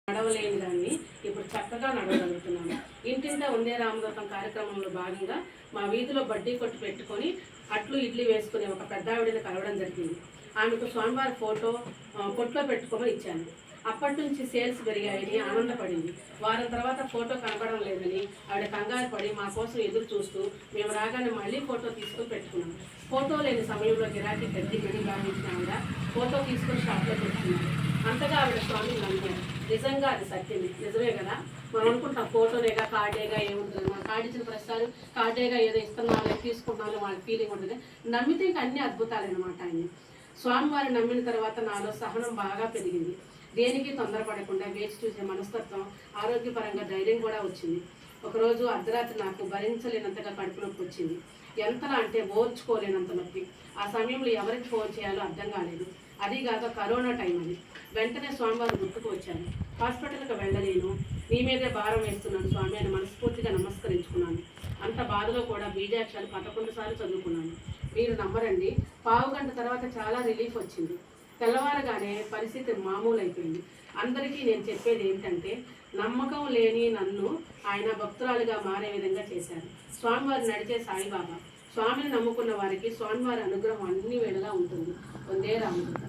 నడవలేని దాన్ని ఇప్పుడు చక్కగా నడవగలుగుతున్నాను. ఇంటింటా ఉందే రామదూతం కార్యక్రమంలో భాగంగా మా వీధిలో బడ్డీ కొట్టు పెట్టుకొని అట్లు ఇడ్లీ వేసుకునే ఒక పెద్ద ఆవిడని కలవడం జరిగింది. ఆమెకు స్వామివారి ఫోటో కొట్లో పెట్టుకోమని ఇచ్చాను. అప్పటి నుంచి సేల్స్ పెరిగాయని ఆనందపడింది. వారం తర్వాత ఫోటో కనపడడం లేదని ఆవిడ కంగారు పడి మా కోసం ఎదురు చూస్తూ మేము రాగానే మళ్ళీ ఫోటో తీసుకొని పెట్టుకున్నాం. ఫోటో లేని సమయంలో గిరాకీ పెద్దమని భావించిన ఆవిడ ఫోటో తీసుకొని షాప్లో పెట్టుకున్నాను. అంతగా ఆవిడ స్వామిని నమ్మారు. నిజంగా అది సత్యమే, నిజమే కదా. మనం అనుకుంటాం ఫోటోనేగా కార్డేగా ఏముంటుంది, మనం కార్డు ఇచ్చిన ప్రస్తుతాలు కార్డేగా ఏదో ఇస్తున్నాను తీసుకుంటున్నాను వాళ్ళ ఫీలింగ్ ఉంటుంది. నమ్మితే ఇంకా అన్ని అద్భుతాలన్నమాట. ఆయన స్వామివారిని నమ్మిన తర్వాత నాలో సహనం బాగా పెరిగింది. దేనికి తొందరపడకుండా వేచి చూసే మనస్తత్వం, ఆరోగ్యపరంగా ధైర్యం కూడా వచ్చింది. ఒకరోజు అర్ధరాత్రి నాకు భరించలేనంతగా కడుపు నొప్పి వచ్చింది. ఎంతలా అంటే ఓర్చుకోలేనంత నొప్పి. ఆ సమయంలో ఎవరికి ఫోన్ చేయాలో అర్థం కాలేదు. అదీగాక కరోనా టైం అది. వెంటనే స్వామివారు గుర్తుకు వచ్చాను. హాస్పిటల్కి వెళ్ళలేను, నీ మీదే భారం వేస్తున్నాను స్వామి అని మనస్ఫూర్తిగా నమస్కరించుకున్నాను. అంత బాధలో కూడా బీజాక్షరాలు 11 సార్లు చదువుకున్నాను. మీరు నమ్మరండి, పావు గంట తర్వాత చాలా రిలీఫ్ వచ్చింది. తెల్లవారగానే పరిస్థితి మామూలు అయిపోయింది. అందరికీ నేను చెప్పేది ఏంటంటే నమ్మకం లేని నన్ను ఆయన భక్తురాలుగా మారే విధంగా చేశారు. స్వామివారు నడిచే సాయిబాబా. స్వామిని నమ్ముకున్న వారికి స్వామివారి అనుగ్రహం అన్ని వేళలా ఉంటుంది. వందే రామదూత.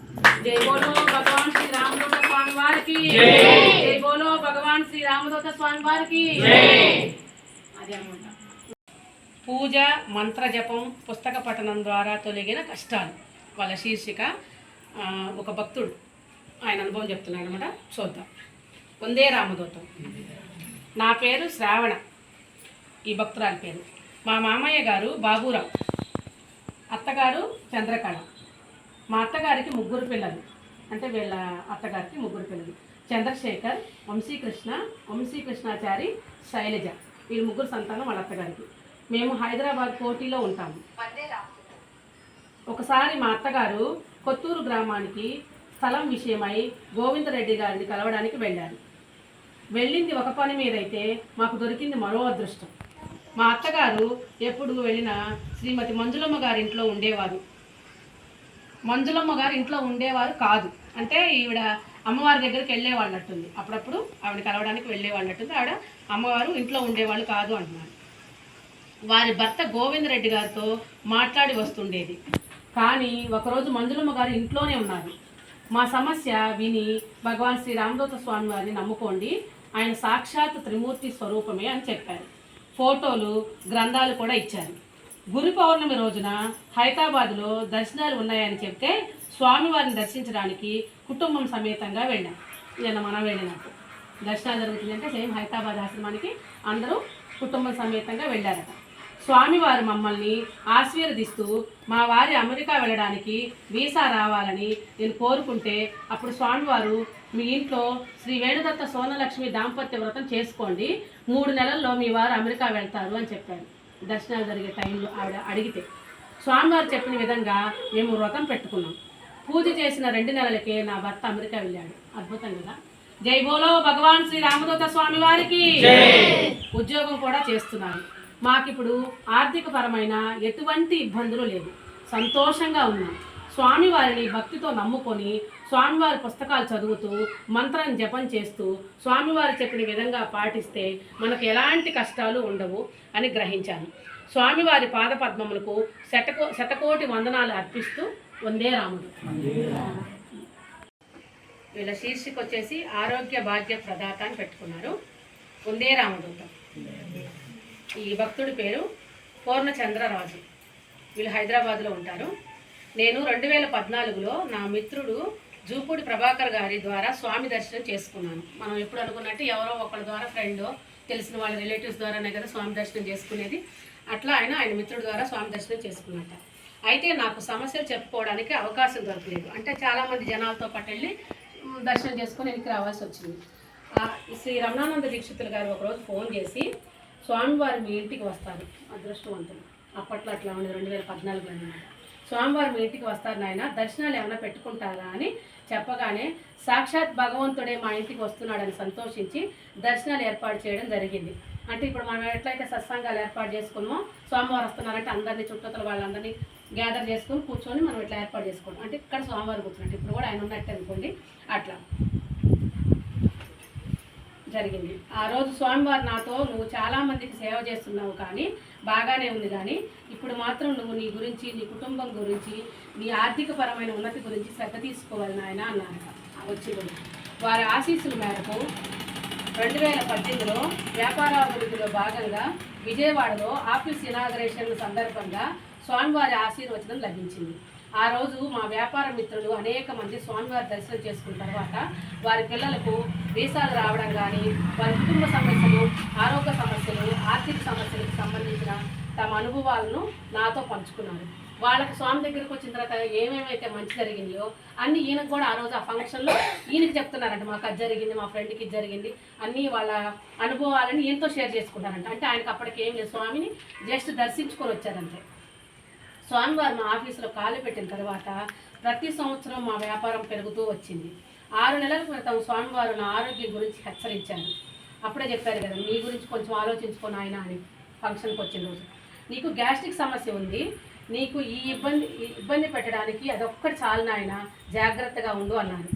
జై బోలో భగవాన్ శ్రీ రామదూత స్వామి వారికి, జై బోలో భగవాన్ శ్రీ రామదూత స్వామి వారికి. అదే అన్నమాట. పూజ, మంత్ర జపం, పుస్తక పఠనం ద్వారా తొలగిన కష్టాలు వాళ్ళ శీర్షిక. ఒక భక్తుడు ఆయన అనుభవం చెప్తున్నాడు అనమాట. చూద్దాం. వందే రామదూతం. నా పేరు శ్రావణ, ఈ భక్తురాలి పేరు. మా మామయ్య గారు బాబురావు, అత్తగారు చంద్రకళ. మా అత్తగారికి 3 పిల్లలు, అంటే వీళ్ళ అత్తగారికి 3 పిల్లలు. చంద్రశేఖర్, వంశీకృష్ణాచారి, శైలజ. వీళ్ళు 3 సంతానం వాళ్ళ అత్తగారికి. మేము హైదరాబాద్ కోటిలో ఉంటాము. ఒకసారి మా అత్తగారు కొత్తూరు గ్రామానికి స్థలం విషయమై గోవిందరెడ్డి గారిని కలవడానికి వెళ్ళారు. వెళ్ళింది ఒక పని మీదైతే మాకు దొరికింది మరో అదృష్టం. మా అత్తగారు ఎప్పుడు వెళ్ళినా శ్రీమతి మంజులమ్మ గారి ఇంట్లో ఉండేవారు. మంజులమ్మ గారు ఇంట్లో ఉండేవారు కాదు, అంటే ఈవిడ అమ్మవారి దగ్గరికి వెళ్ళేవాళ్ళట్టుంది. అప్పుడప్పుడు ఆవిడ కలవడానికి వెళ్ళేవాళ్ళట్టుంది. ఆవిడ అమ్మవారు ఇంట్లో ఉండేవాళ్ళు కాదు అంటున్నారు. వారి భర్త గోవిందరెడ్డి గారితో మాట్లాడి వస్తుండేది. కానీ ఒకరోజు మంజులమ్మ గారు ఇంట్లోనే ఉన్నారు. మా సమస్య విని భగవాన్ శ్రీ రామదూత స్వామి వారిని నమ్ముకోండి, ఆయన సాక్షాత్ త్రిమూర్తి స్వరూపమే అని చెప్పారు. ఫోటోలు, గ్రంథాలు కూడా ఇచ్చారు. గురు పౌర్ణమి రోజున హైదరాబాద్లో దర్శనాలు ఉన్నాయని చెప్తే స్వామివారిని దర్శించడానికి కుటుంబం సమేతంగా వెళ్ళాం. నిన్న మనం వెళ్ళినట్టు దర్శనాలు జరుగుతుందంటే సేమ్ హైదరాబాద్ ఆశ్రమానికి అందరూ కుటుంబం సమేతంగా వెళ్ళారట. స్వామివారు మమ్మల్ని ఆశీర్వదిస్తూ మా వారి అమెరికా వెళ్ళడానికి వీసా రావాలని నేను కోరుకుంటే అప్పుడు స్వామివారు మీ ఇంట్లో శ్రీ వేణుదత్త సోనలక్ష్మి దాంపత్య వ్రతం చేసుకోండి, 3 నెలల్లో మీ వారు అమెరికా వెళ్తారు అని చెప్పారు. దర్శనాలు జరిగే టైంలో ఆవిడ అడిగితే స్వామివారు చెప్పిన విధంగా మేము వ్రతం పెట్టుకున్నాం. పూజ చేసిన 2 నెలలకే నా భర్త అమెరికా వెళ్ళాడు. అద్భుతం కదా. జై బోలో భగవాన్ శ్రీ రామదూత స్వామి వారికి. ఉద్యోగం కూడా చేస్తున్నారు. మాకిప్పుడు ఆర్థిక పరమైన ఎటువంటి ఇబ్బందులు లేవు, సంతోషంగా ఉన్నాం. స్వామివారిని భక్తితో నమ్ముకొని స్వామివారి పుస్తకాలు చదువుతూ మంత్రం జపం చేస్తూ స్వామివారు చెప్పిన విధంగా పాటిస్తే మనకు ఎలాంటి కష్టాలు ఉండవు అని గ్రహించాను. స్వామివారి పాదపద్మములకు శతకోటి వందనాలు అర్పిస్తూ వందే రాముడు. వీళ్ళ శీర్షిక వచ్చేసి ఆరోగ్య భాగ్య ప్రదాత అని పెట్టుకున్నారు. వందే రామదూత. ఈ భక్తుడి పేరు పూర్ణచంద్రరాజు. వీళ్ళు హైదరాబాద్లో ఉంటారు. నేను 2014లో నా మిత్రుడు జూపూడి ప్రభాకర్ గారి ద్వారా స్వామి దర్శనం చేసుకున్నాను. మనం ఎప్పుడు అనుకున్నట్టు ఎవరో ఒకరి ద్వారా ఫ్రెండ్ తెలిసిన వాళ్ళ రిలేటివ్స్ ద్వారానే కదా స్వామి దర్శనం చేసుకునేది. అట్లా ఆయన మిత్రుడి ద్వారా స్వామి దర్శనం చేసుకున్నట్ట. అయితే నాకు సమస్యలు చెప్పుకోవడానికి అవకాశం దొరకలేదు. అంటే చాలామంది జనాలతో పాటు వెళ్ళి దర్శనం చేసుకుని వెనక్కి రావాల్సి వచ్చింది. శ్రీ రమణానంద దీక్షితులు గారు ఒకరోజు ఫోన్ చేసి స్వామివారు మీ ఇంటికి వస్తారు, అదృష్టవంతులు అప్పట్లో అట్లా ఉండేది 2014 అన్నమాట. స్వామివారు మీ ఇంటికి వస్తారు నాయన, దర్శనాలు ఏమైనా పెట్టుకుంటారా అని చెప్పగానే సాక్షాత్ భగవంతుడే మా ఇంటికి వస్తున్నాడని సంతోషించి దర్శనాలు ఏర్పాటు చేయడం జరిగింది. అంటే ఇప్పుడు మనం ఎట్లయితే సత్సంగాలు ఏర్పాటు చేసుకున్నామో స్వామివారు వస్తున్నారంటే అందరినీ చుట్టుతల వాళ్ళందరినీ గ్యాదర్ చేసుకుని కూర్చొని మనం ఇట్లా ఏర్పాటు చేసుకోవడం. అంటే ఇక్కడ స్వామివారు కూర్చున్నట్టు ఇప్పుడు కూడా ఆయన ఉన్నట్టు అనుకోండి. అట్లా జరిగింది. ఆ రోజు స్వామివారు నాతో నువ్వు చాలామందికి సేవ చేస్తున్నావు కానీ బాగానే ఉంది, కానీ ఇప్పుడు మాత్రం నువ్వు నీ గురించి, నీ కుటుంబం గురించి, నీ ఆర్థిక పరమైన ఉన్నతి గురించి శ్రద్ధ తీసుకోవాలి నాయన అన్నారట. వచ్చి వారి ఆశీస్సుల మేరకు 2018లో వ్యాపారాభివృద్ధిలో భాగంగా విజయవాడలో ఆఫీస్ ఇనాగరేషన్ సందర్భంగా స్వామివారి ఆశీర్వచనం లభించింది. ఆ రోజు మా వ్యాపార మిత్రులు అనేక మంది స్వామివారి దర్శనం చేసుకున్న తర్వాత వారి పిల్లలకు వీసాలు రావడం కానీ, వారి కుటుంబ సమస్యలు, ఆరోగ్య సమస్యలు, ఆర్థిక సమస్యలకు సంబంధించిన తమ అనుభవాలను నాతో పంచుకున్నారు. వాళ్ళకి స్వామి దగ్గరికి వచ్చిన తర్వాత ఏమేమైతే మంచి జరిగిందో అన్నీ ఈయనకు కూడా ఆ రోజు ఆ ఫంక్షన్లో ఈయనకి చెప్తున్నారంట. మాకు అది జరిగింది, మా ఫ్రెండ్కి ఇది జరిగింది, అన్నీ వాళ్ళ అనుభవాలని ఈయనతో షేర్ చేసుకుంటారంట. అంటే ఆయనకు అప్పటికి ఏం లేదు, స్వామిని జస్ట్ దర్శించుకొని వచ్చారంటే. స్వామివారు మా ఆఫీసులో కాలు పెట్టిన తర్వాత ప్రతి సంవత్సరం మా వ్యాపారం పెరుగుతూ వచ్చింది. 6 నెలల క్రితం స్వామివారు నా ఆరోగ్యం గురించి హెచ్చరించారు. అప్పుడే చెప్పారు కదా, నీ గురించి కొంచెం ఆలోచించుకొని ఆయన అని ఫంక్షన్కి వచ్చిన రోజు. నీకు గ్యాస్ట్రిక్ సమస్య ఉంది, నీకు ఈ ఇబ్బంది పెట్టడానికి అదొక్కటి చాలు నాయన, జాగ్రత్తగా ఉండు అన్నారు.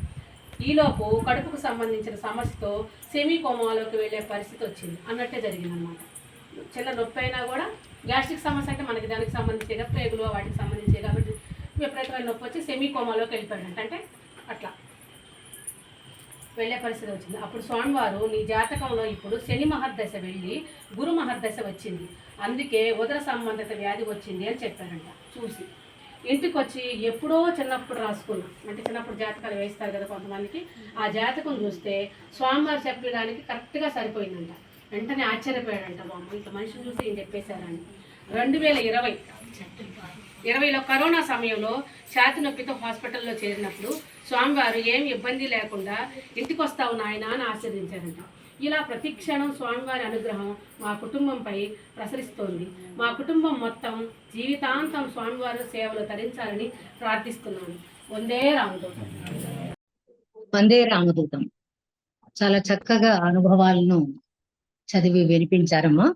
ఈలోపు కడుపుకు సంబంధించిన సమస్యతో సెమీ కోమాలోకి వెళ్ళే పరిస్థితి వచ్చింది. అన్నట్టే జరిగిందనమాట. చిన్న నొప్పి అయినా కూడా గ్యాస్ట్రిక్ సమస్య అంటే మనకి దానికి సంబంధించే ప్రేగులు వాటికి సంబంధించే కాబట్టి విపరీతమైన నొప్పి వచ్చి సెమీ కోమాలోకి వెళ్ళిపోయాడు. అంటే అట్లా వెళ్ళే పరిస్థితి వచ్చింది. అప్పుడు స్వామివారు నీ జాతకంలో ఇప్పుడు శని మహర్దశ వెళ్ళి గురు మహర్దశ వచ్చింది, అందుకే ఉదర సంబంధిత వ్యాధి వచ్చింది అని చెప్పారంట. చూసి ఇంటికి వచ్చి ఎప్పుడో చిన్నప్పుడు రాసుకున్నాం, అంటే చిన్నప్పుడు జాతకాలు వేస్తారు కదా కొంతమందికి, ఆ జాతకం చూస్తే స్వామివారు చెప్పడానికి కరెక్ట్గా సరిపోయిందంట. వెంటనే ఆశ్చర్యపోయాడంట, బామ్మ ఇంత మనిషిని చూసి ఏం చెప్పేశారని. 2020లో కరోనా సమయంలో ఛాతి నొప్పితో హాస్పిటల్లో చేరినప్పుడు స్వామివారు ఏం ఇబ్బంది లేకుండా ఇంటికి వస్తావు నాయన అని ఆశీర్వదించారంట. ఇలా ప్రతి క్షణం స్వామివారి అనుగ్రహం మా కుటుంబంపై ప్రసరిస్తోంది. మా కుటుంబం మొత్తం జీవితాంతం స్వామివారి సేవలు తరించాలని ప్రార్థిస్తున్నాను. వందే రామదూతం. వందే రామదూతం. చాలా చక్కగా అనుభవాలను చదివి వినిపించారమ్మా.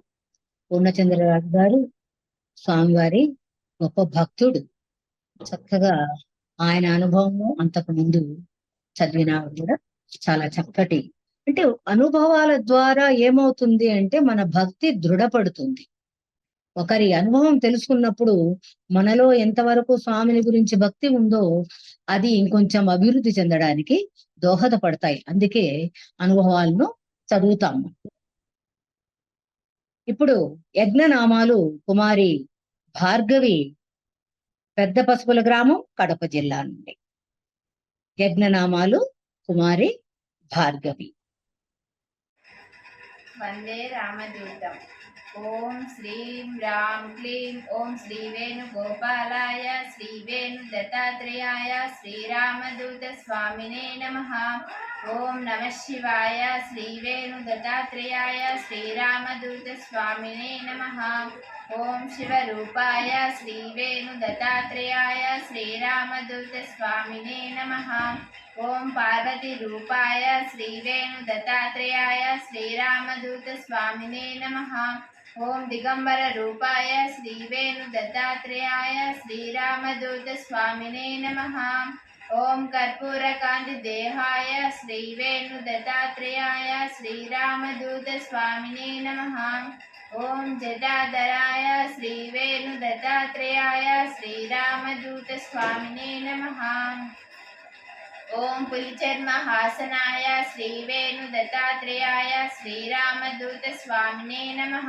పూర్ణచంద్రరాజు గారు స్వామివారి గొప్ప భక్తుడు. చక్కగా ఆయన అనుభవము అంతకు ముందు చదివినా కూడా చాలా చక్కటి, అంటే అనుభవాల ద్వారా ఏమవుతుంది అంటే మన భక్తి దృఢపడుతుంది. ఒకరి అనుభవం తెలుసుకున్నప్పుడు మనలో ఎంతవరకు స్వామిని గురించి భక్తి ఉందో అది ఇంకొంచెం అభివృద్ధి చెందడానికి దోహదపడతాయి. అందుకే అనుభవాలను చదువుతాము. ఇప్పుడు యజ్ఞనామాలు కుమారి భార్గవి, పెద్ద పసుపుల గ్రామం, కడప జిల్లా నుండి. యజ్ఞనామాలు కుమారి భార్గవి. వందే రామదూతం. ఓం శ్రీం రాం క్లీం ఓం శ్రీ వేణుగోపాలాయ శ్రీ వేణు దత్తాత్రేయాయ శ్రీరామదూత స్వామినే నమః. ఓం నమః శివాయ శ్రీ వేణు దత్తాత్రేయాయ శ్రీరామదూత స్వామినే నమః. ఓం శివరూపాయ శ్రీ వేణు దత్తాత్రేయాయ శ్రీరామదూత స్వామినే నమః. ఓం పార్వతీ రూపాయ శ్రీ వేణు దత్తాత్రేయాయ శ్రీరామదూత స్వామినే నమః. ఓం దిగంబర రూపాయ శ్రీ వేణు దత్తాత్రేయాయ శ్రీరామదూత స్వామినే నమః. ఓం కర్పూర కాంతి దేహాయ శ్రీ వేణు దత్తాత్రేయాయ శ్రీరామదూత స్వామినే నమః. ఓం జటాధరాయ శ్రీ వేణు దత్తాత్రేయాయ శ్రీరామదూత స్వామినే నమః. ఓం పులిచర్మ హాసనాయ శ్రీ వేణు దత్తాత్రేయాయ శ్రీరామదూత స్వామినే నమః.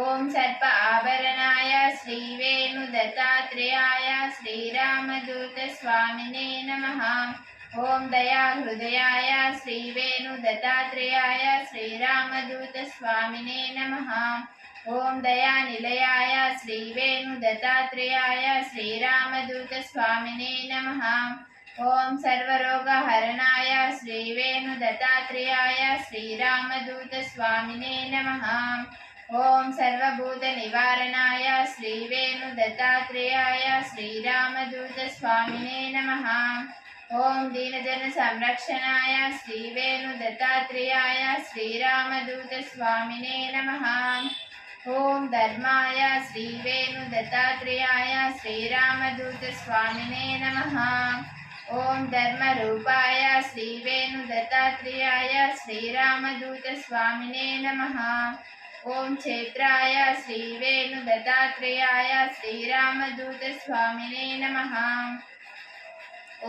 ఓం సర్ప ఆభరణాయ శ్రీ వేణు దత్తాత్రేయాయ శ్రీరామదూత స్వామినే నమః. ఓం దయా హృదయాయ శ్రీ వేణు దత్తాత్రేయాయ శ్రీరామదూత స్వామినే నమః. ఓం దయా నిలయాయ శ్రీ వేణు దత్తాత్రేయాయ శ్రీరామదూత స్వామినే నమః. ఓం సర్వరోగ హరణాయ శ్రీ వేణు దత్తాత్రేయాయ శ్రీరామదూత స్వామినే నమః. ఓం సర్వభూత నివారణాయ శ్రీ వేణు దత్తాత్రేయాయ శ్రీరామదూత స్వామినే నమః. ఓం దీనజన సంరక్షణాయ శ్రీ వేణు దత్తాత్రేయాయ శ్రీరామదూత స్వామినే నమః. ఓం ధర్మాయ శ్రీ వేణు దత్తాత్రేయాయ శ్రీరామదూత స్వామినే నమః. ఓం ధర్మరూపాయ శ్రీ వేణు దత్తాత్రేయాయ శ్రీరామదూత స్వామినే నమః. ఓం క్షేత్రాయ శ్రీ వేణు దత్తాత్రేయాయ శ్రీరామదూత స్వామినే నమః.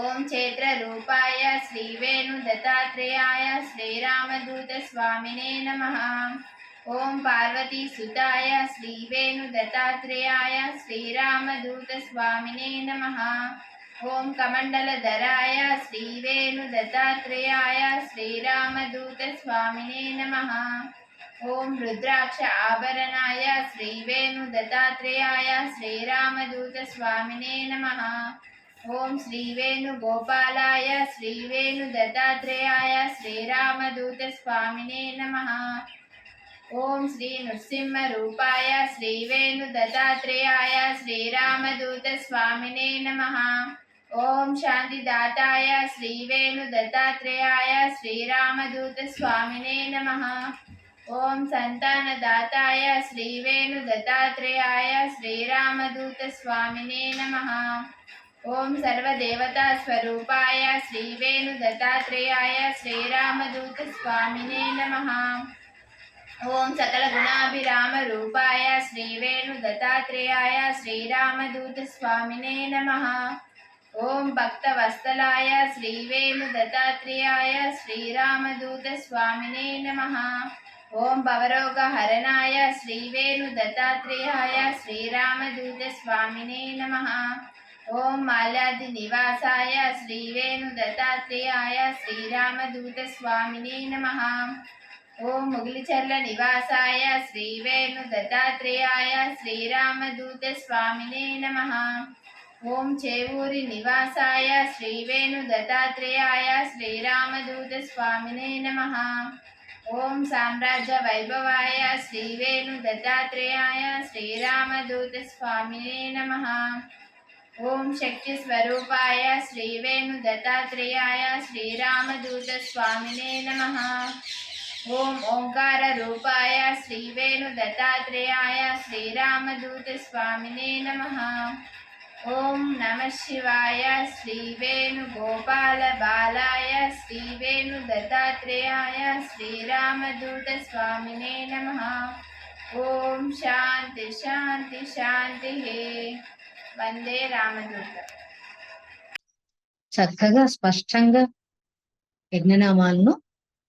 ఓం క్షేత్ర రూపాయ శ్రీ వేణు దత్తాత్రేయాయ శ్రీరామదూత స్వామినే నమః. ఓం పార్వతీ సుతాయ శ్రీ వేణు దత్తాత్రేయాయ శ్రీరామదూత స్వామినే నమః. ఓం కమండలధరాయ శ్రీ వేణు దత్తాత్రేయాయ శ్రీరామదూత స్వామినే నమః. ఓం రుద్రాక్ష ఆభరణాయ శ్రీ వేణు దత్తాత్రేయాయ శ్రీరామదూత స్వామినే నమః. ఓం శ్రీ వేణు గోపాలాయ శ్రీ వేణు దత్తాత్రేయాయ శ్రీరామదూత స్వామినే నమః. ఓం శ్రీ నృసింహ రూపాయ శ్రీ వేణు దత్తాత్రేయాయ శ్రీరామదూత స్వామినే నమః. ఓం శాంతిదాతాయ శ్రీ వేణు దత్తాత్రేయాయ శ్రీరామదూత స్వామినే నమః. ఓం సంతానదాతాయ శ్రీ వేణు దత్తాత్రేయాయ శ్రీరామదూత స్వామినే నమః. ఓం సర్వదేవతా స్వరూపాయ శ్రీ వేణు దత్తాత్రేయాయ శ్రీరామదూత స్వామినే నమః. ఓం సకల గుణాభిరామ రూపాయ శ్రీ వేణు దత్తాత్రేయాయ శ్రీరామదూత స్వామినే నమః. ఓం భక్త వత్సలాయ శ్రీ వేణు దత్తాత్రేయాయ శ్రీరామదూత స్వామినే నమః. ఓం భవరోగ హరణాయ శ్రీ వేణు దత్తాత్రేయాయ శ్రీరామదూత స్వామినే నమః. ఓం మాల్యాది నివాసాయ శ్రీ వేణు దత్తాత్రేయాయ శ్రీరామదూత స్వామినే నమః. ఓం ముగిలిచర్ల నివాసాయ శ్రీ వేణు దత్తాత్రేయాయ శ్రీరామదూత స్వామినే నమః. ఓం చేవూరి నివాసాయ శ్రీ వేణు దత్తాత్రేయాయ శ్రీరామదూత స్వామినే నమః. ఓం సామ్రాజ్య వైభవాయ శ్రీవేణు దత్తాత్రేయాయ శ్రీరామదూత స్వామినే నమః. ఓం శక్తి స్వరూపాయ శ్రీవేణు దత్తాత్రేయాయ శ్రీరామదూత స్వామినే నమః. ఓం ఓంకార రూపాయ శ్రీవేణు దత్తాత్రేయాయ శ్రీరామదూత స్వామినే నమః. ఓం నమ శివాయ శ్రీవేణు గోపాల బాలాయ శ్రీవేణు దత్తాత్రేయాయ శ్రీరామదూత స్వామినే నమః. ఓం శాంతి శాంతి శాంతి. వందే రామదూత. చక్కగా స్పష్టంగా యజ్ఞనామాలను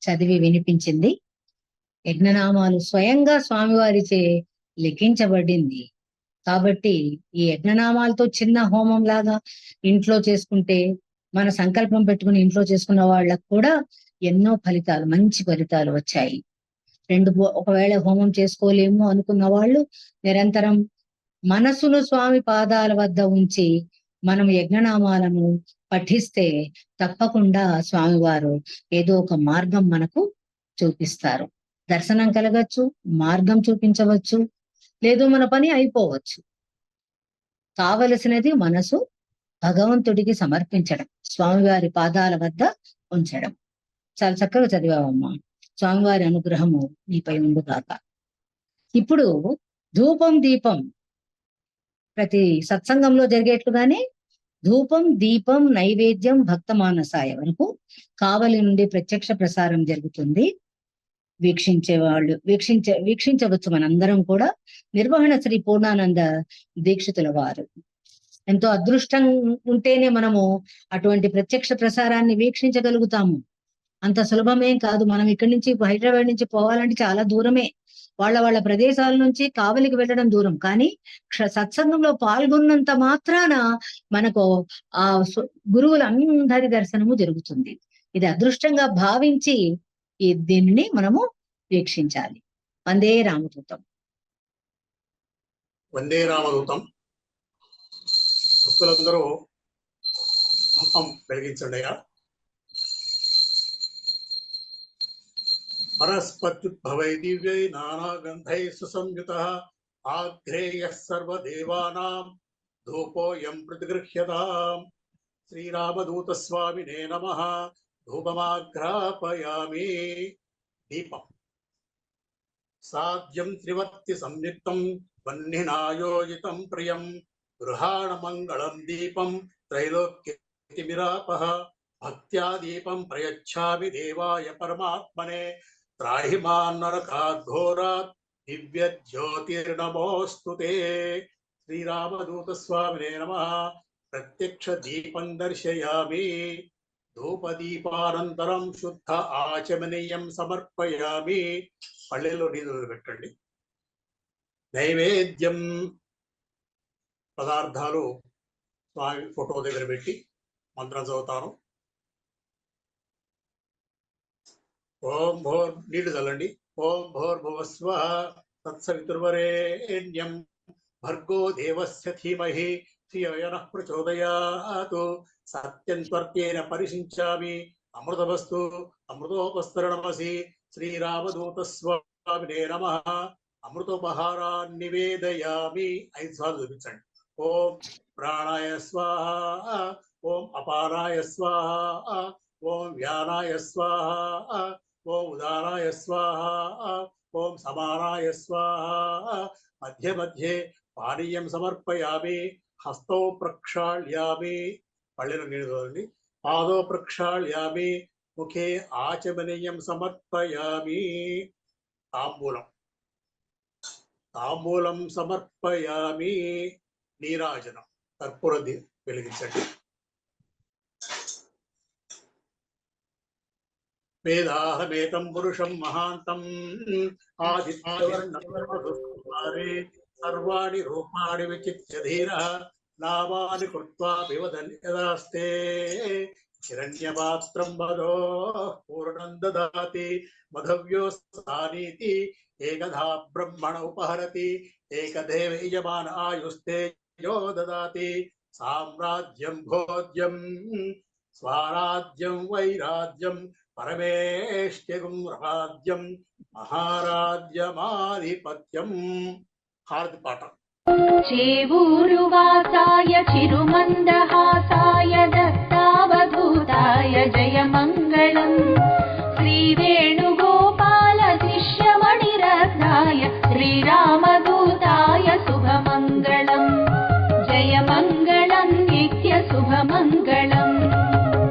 చదివి వినిపించింది. యజ్ఞనామాలు స్వయంగా స్వామివారిచే లిఖించబడింది కాబట్టి ఈ యజ్ఞనామాలతో చిన్న హోమం లాగా ఇంట్లో చేసుకుంటే, మన సంకల్పం పెట్టుకుని ఇంట్లో చేసుకున్న వాళ్ళకు కూడా ఎన్నో ఫలితాలు, మంచి ఫలితాలు వచ్చాయి. ఒకవేళ హోమం చేసుకోలేము అనుకున్న వాళ్ళు నిరంతరం మనసును స్వామి పాదాల వద్ద ఉంచి మనం యజ్ఞనామాలను పఠిస్తే తప్పకుండా స్వామివారు ఏదో ఒక మార్గం మనకు చూపిస్తారు. దర్శనం కలగచ్చు, మార్గం చూపించవచ్చు, లేదు మన పని అయిపోవచ్చు. కావలసినది మనసు భగవంతుడికి సమర్పించడం, స్వామివారి పాదాల వద్ద ఉంచడం. చాలా చక్కగా చదివావమ్మా. స్వామివారి అనుగ్రహము నీపై ఉండుగాక. ఇప్పుడు ధూపం దీపం ప్రతి సత్సంగంలో జరిగేట్లుగానే ధూపం దీపం నైవేద్యం భక్త మానసాయ వరకు కావలి నుండి ప్రత్యక్ష ప్రసారం జరుగుతుంది. వీక్షించవచ్చు మనందరం కూడా. నిర్వహణ శ్రీ పూర్ణానంద దీక్షితుల వారు. ఎంతో అదృష్టం ఉంటేనే మనము అటువంటి ప్రత్యక్ష ప్రసారాన్ని వీక్షించగలుగుతాము. అంత సులభమేం కాదు. మనం ఇక్కడి నుంచి హైదరాబాద్ నుంచి పోవాలంటే చాలా దూరమే. వాళ్ళ ప్రదేశాల నుంచి కావలికి వెళ్ళడం దూరం. కానీ సత్సంగంలో పాల్గొన్నంత మాత్రాన మనకు ఆ గురువులందరి దర్శనము జరుగుతుంది. ఇది అదృష్టంగా భావించి దీనిని మనము వీక్షించాలి. వందే రామదూతం. వందే రామదూతం. భక్తులందరూ ధూపం వెలిగించండి. వనస్పత్యుద్భవై దివ్యై నానాగంధై సుసంయుతః ఆగ్రేయః సర్వదేవానాం ధూపోయం ప్రతిగృహ్యతాం. శ్రీరామదూత స్వామినే నమః. ధూపమాగ్రాపయామి. దీపం సాధ్యం త్రివర్తి సంయుక్తం వన్నినాయోజితం ప్రియం గృహాణ మంగళం దీపం త్రైలోక్యతిమిరాపః. భక్త్యా దీపం ప్రయచ్ఛామి దేవాయ పరమాత్మనే త్రాహి మాం నరకాఘోరాత్ దివ్య జ్యోతిర్నమోస్తుతే. శ్రీరామదూత స్వామినే నమః. ప్రత్యక్ష దీపం దర్శయామి. ధూపదీపానంతరం శుద్ధ ఆచమనీయం సమర్పయామి. పళ్ళెలో నీళ్ళు పెట్టండి. నైవేద్యం పదార్థాలు స్వామి ఫోటో దగ్గర పెట్టి మంత్రం చదువుతాను. ఓం భోర్ నీళ్లు చల్లండి. ఓం భోర్భువస్వః తత్సవితుర్వరేణ్యం భర్గో దేవస్య ధీమహి ధియో యనః ప్రచోదయాత్. సత్యం త్వర్తేన పరిశించామి. అమృతవస్తు అమృతోపస్తరణమసి. శ్రీరామదూత స్వామినే నమః. అమృతోపహారాన్ని నివేదయామి. 5 సార్లు చూపించండి. ఓం ప్రాణాయ స్వాహ. ఓం అపానాయ స్వాహ. ఓం వ్యానాయ స్వాహ. ఓం ఉదానాయ స్వాహ. ఓం సమానాయ స్వాహ. మధ్య మధ్యే పానీయం సమర్పయామి. హస్తౌ ప్రక్షాళ్యామి. పళ్ళెను నీళ్ళు. పాదో ప్రక్షాళ్యామి. ముఖే ఆచమనీయం సమర్పయామి. తాంబూలం సమర్పయామి. నీరాజనం కర్పూర వెలిగించండి. వేదాహమేతం పురుషం మహాంతం ఆదిత్యవర్ణం సర్వాణి రూపాణి విచిత్య ధీరః నామాని కృత్వా వివదన్ యదాస్తే. హిరణ్యపాత్రం మదో పూర్ణం దదాతి మధవ్యోస్తానీతి ఏకధా బ్రహ్మణ ఉపహరతి ఏకదేవ యజమాన ఆయుస్తేజో దదాతి. సామ్రాజ్యం భోజ్యం స్వరాజ్యం వైరాజ్యం పరమేష్ట్యగుం రాజ్యం మహారాజ్యమాధిపత్యం. హారతి పాట. చేవూరువాసాయ చిరుమందహాసాయ దత్తావధూతాయ జయమంగళం. శ్రీవేణుగోపాల శిష్యమణిరత్నాయ శ్రీరామదూతాయ శుభమంగళం. జయమంగళం నిత్య శుభమంగళం.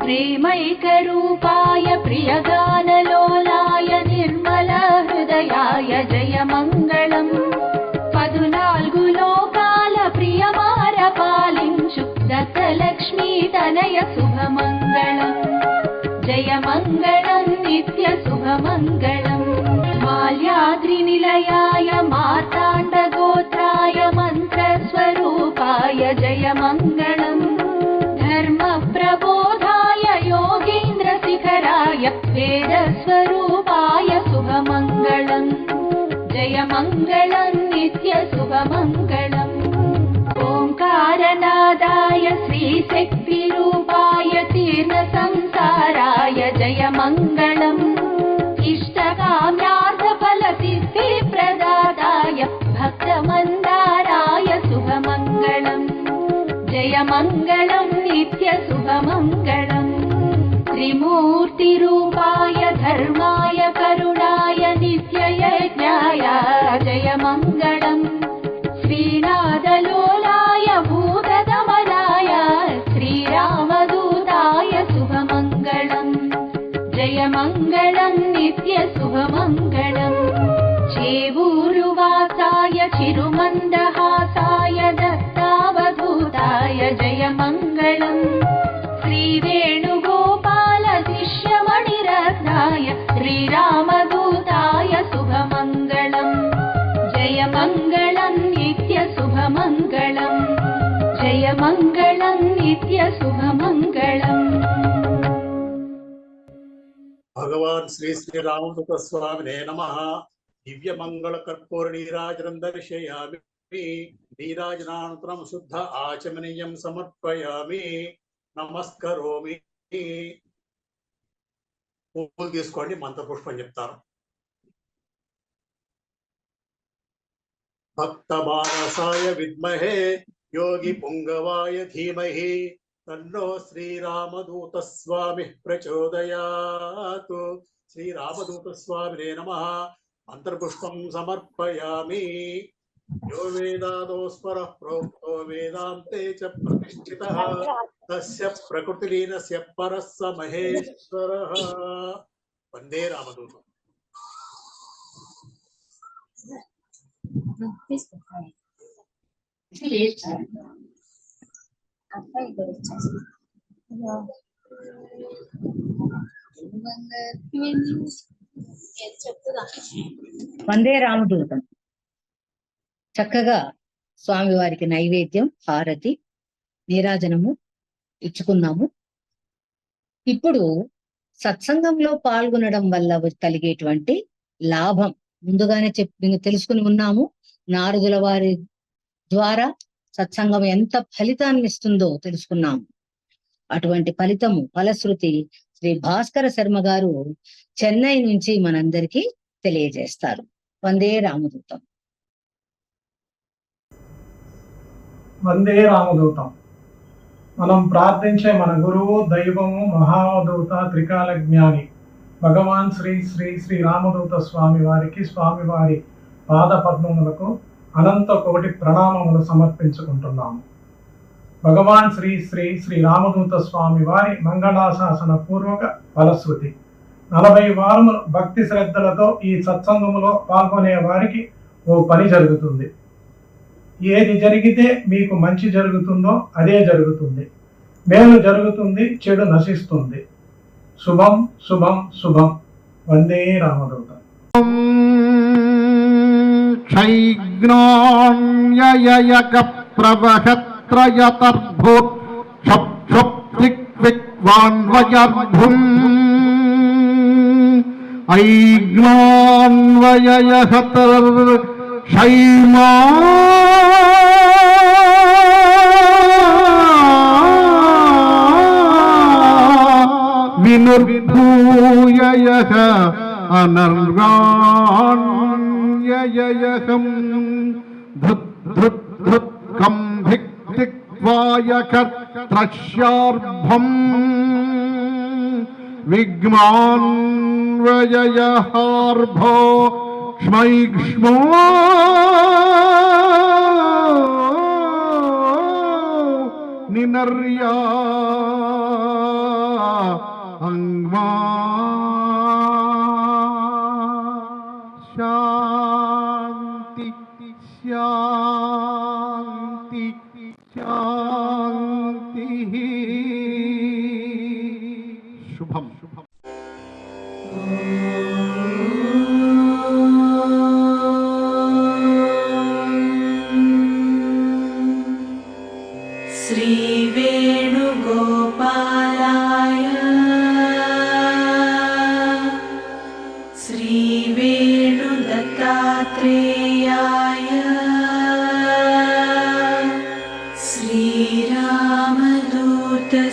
ప్రేమైకరూపాయ ప్రియగానలోలాయ నిర్మల హృదయాయ జయమంగళం. 14 లోకాల ప్రియమార పాలించు దత్తలక్ష్మీ తనయ శుభమంగళం. జయమంగళం నిత్య శుభమంగళం. మాల్యాద్రి నిలయాయ మార్తాండ గోత్రాయ మంత్రస్వరూపాయ జయమంగళం. ధర్మ ప్రబోధాయ యోగేంద్ర శిఖరాయ వేదస్వరూపాయ శుభమంగళం. జయమంగళం నిత్య శుభమంగళం. ఓంకారనాదాయ శ్రీశక్తి రూపాయ తీర్ణ సంసారాయ జయమంగళం. ఇష్టకామ్యార్థ ఫల సిద్ధి ప్రదాతాయ భక్తమందారాయ శుభమంగళం. జయమంగళం నిత్య శుభమంగళం. త్రిమూర్తి రూపాయ ధర్మాయ కరుణాయ నిత్యయజ్ఞాయ జయమంగళం. శ్రీనాథలోలాయ భూతదమనాయ శ్రీరామదూతాయ శుభమంగళం. జయమంగళం నిత్య శుభమంగళం. చేవూరువాసాయ చిరుమందహాసాయ దత్తావధూతాయ జయమంగళం. శ్రీవేణుగోపాల శిష్యమణిరత్నాయ శ్రీరామదూతాయ శుభమంగళం. జయమంగళం నిత్య శుభమంగళం. జయమంగళం నిత్య శుభమంగళం. భగవాన్ శ్రీ శ్రీ రామదూత స్వామినే నమః. దివ్య మంగళ కర్పూర నీరాజనం దర్శయామి. నీరాజనానంతరం శుద్ధ ఆచమనీయం సమర్పయామి. నమస్కరోమి. పూలు తీసుకోండి, మంత్రపుష్పం చెప్తారు. భక్త మానసాయ విద్మహే యోగి పుంగవాయ ధీమహి తన్నో శ్రీరామదూత స్వామి ప్రచోదయాత్. శ్రీరామదూత స్వామినే నమః. మంత్రపుష్పం సమర్పయామి. యో వేదాదో స్వరః ప్రోక్తో వేదాంతే చ ప్రతిష్ఠితః తస్య ప్రకృతిలీనస్య పరః స మహేశ్వరః. వందే రామదూతం. వందే రామదూతం. చక్కగా స్వామివారికి నైవేద్యం, హారతి, నీరాజనము ఇచ్చుకున్నాము. ఇప్పుడు సత్సంగంలో పాల్గొనడం వల్ల కలిగేటువంటి లాభం ముందుగానే తెలుసుకుని ఉన్నాము. నారదుల వారి ద్వారా సత్సంగం ఎంత ఫలితాన్ని ఇస్తుందో తెలుసుకున్నాము. అటువంటి ఫలితము, ఫలశ్రుతి శ్రీ భాస్కర శర్మ గారు చెన్నై నుంచి మనందరికీ తెలియజేస్తారు. వందే రామదూతం. వందే రామదూతం. మనం ప్రార్థించే మన గురువు, దైవము, మహావధూత, త్రికాల జ్ఞాని భగవాన్ శ్రీ శ్రీ శ్రీ రామదూత స్వామి వారికి, స్వామివారి పాద పద్మములకు అనంత కోటి ప్రణామములు సమర్పించుకుంటున్నాము. భగవాన్ శ్రీ శ్రీ శ్రీ రామదూత స్వామి వారి మంగళాశాసన పూర్వక ఫలశ్రుతి. 40 వారములు భక్తి శ్రద్ధలతో ఈ సత్సంగములో పాల్గొనే వారికి ఓ పని జరుగుతుంది. ఏది జరిగితే మీకు మంచి జరుగుతుందో అదే జరుగుతుంది. మేలు జరుగుతుంది, చెడు నశిస్తుంది. శుభం శుభం శుభం. వందే రామదూతం. క్షైజ్ఞాన్యయక ప్రవహత్రయతర్భూత్ క్షప్క్షప్దిక్విక్వాన్వయర్భుం ఐజ్ఞాన్వయయహతర్ క్షైమా వినుర్భూయ యయః అనర్గాణ్యయహం ధృత్ ధృత్ ధృత్ కం ధిక్ ధిక్వాయ కర్త్రశ్యార్భం విగ్మాన్వయహార్భో క్ష్మైక్ష్మో నినర్యా అంగ్మా శాంతి శాంతి శాంతి శుభం శుభం. श्री वेणुगोपालाय श्री वेणुदत्तात्रेयाय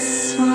श्रीरामदूतस्वामिने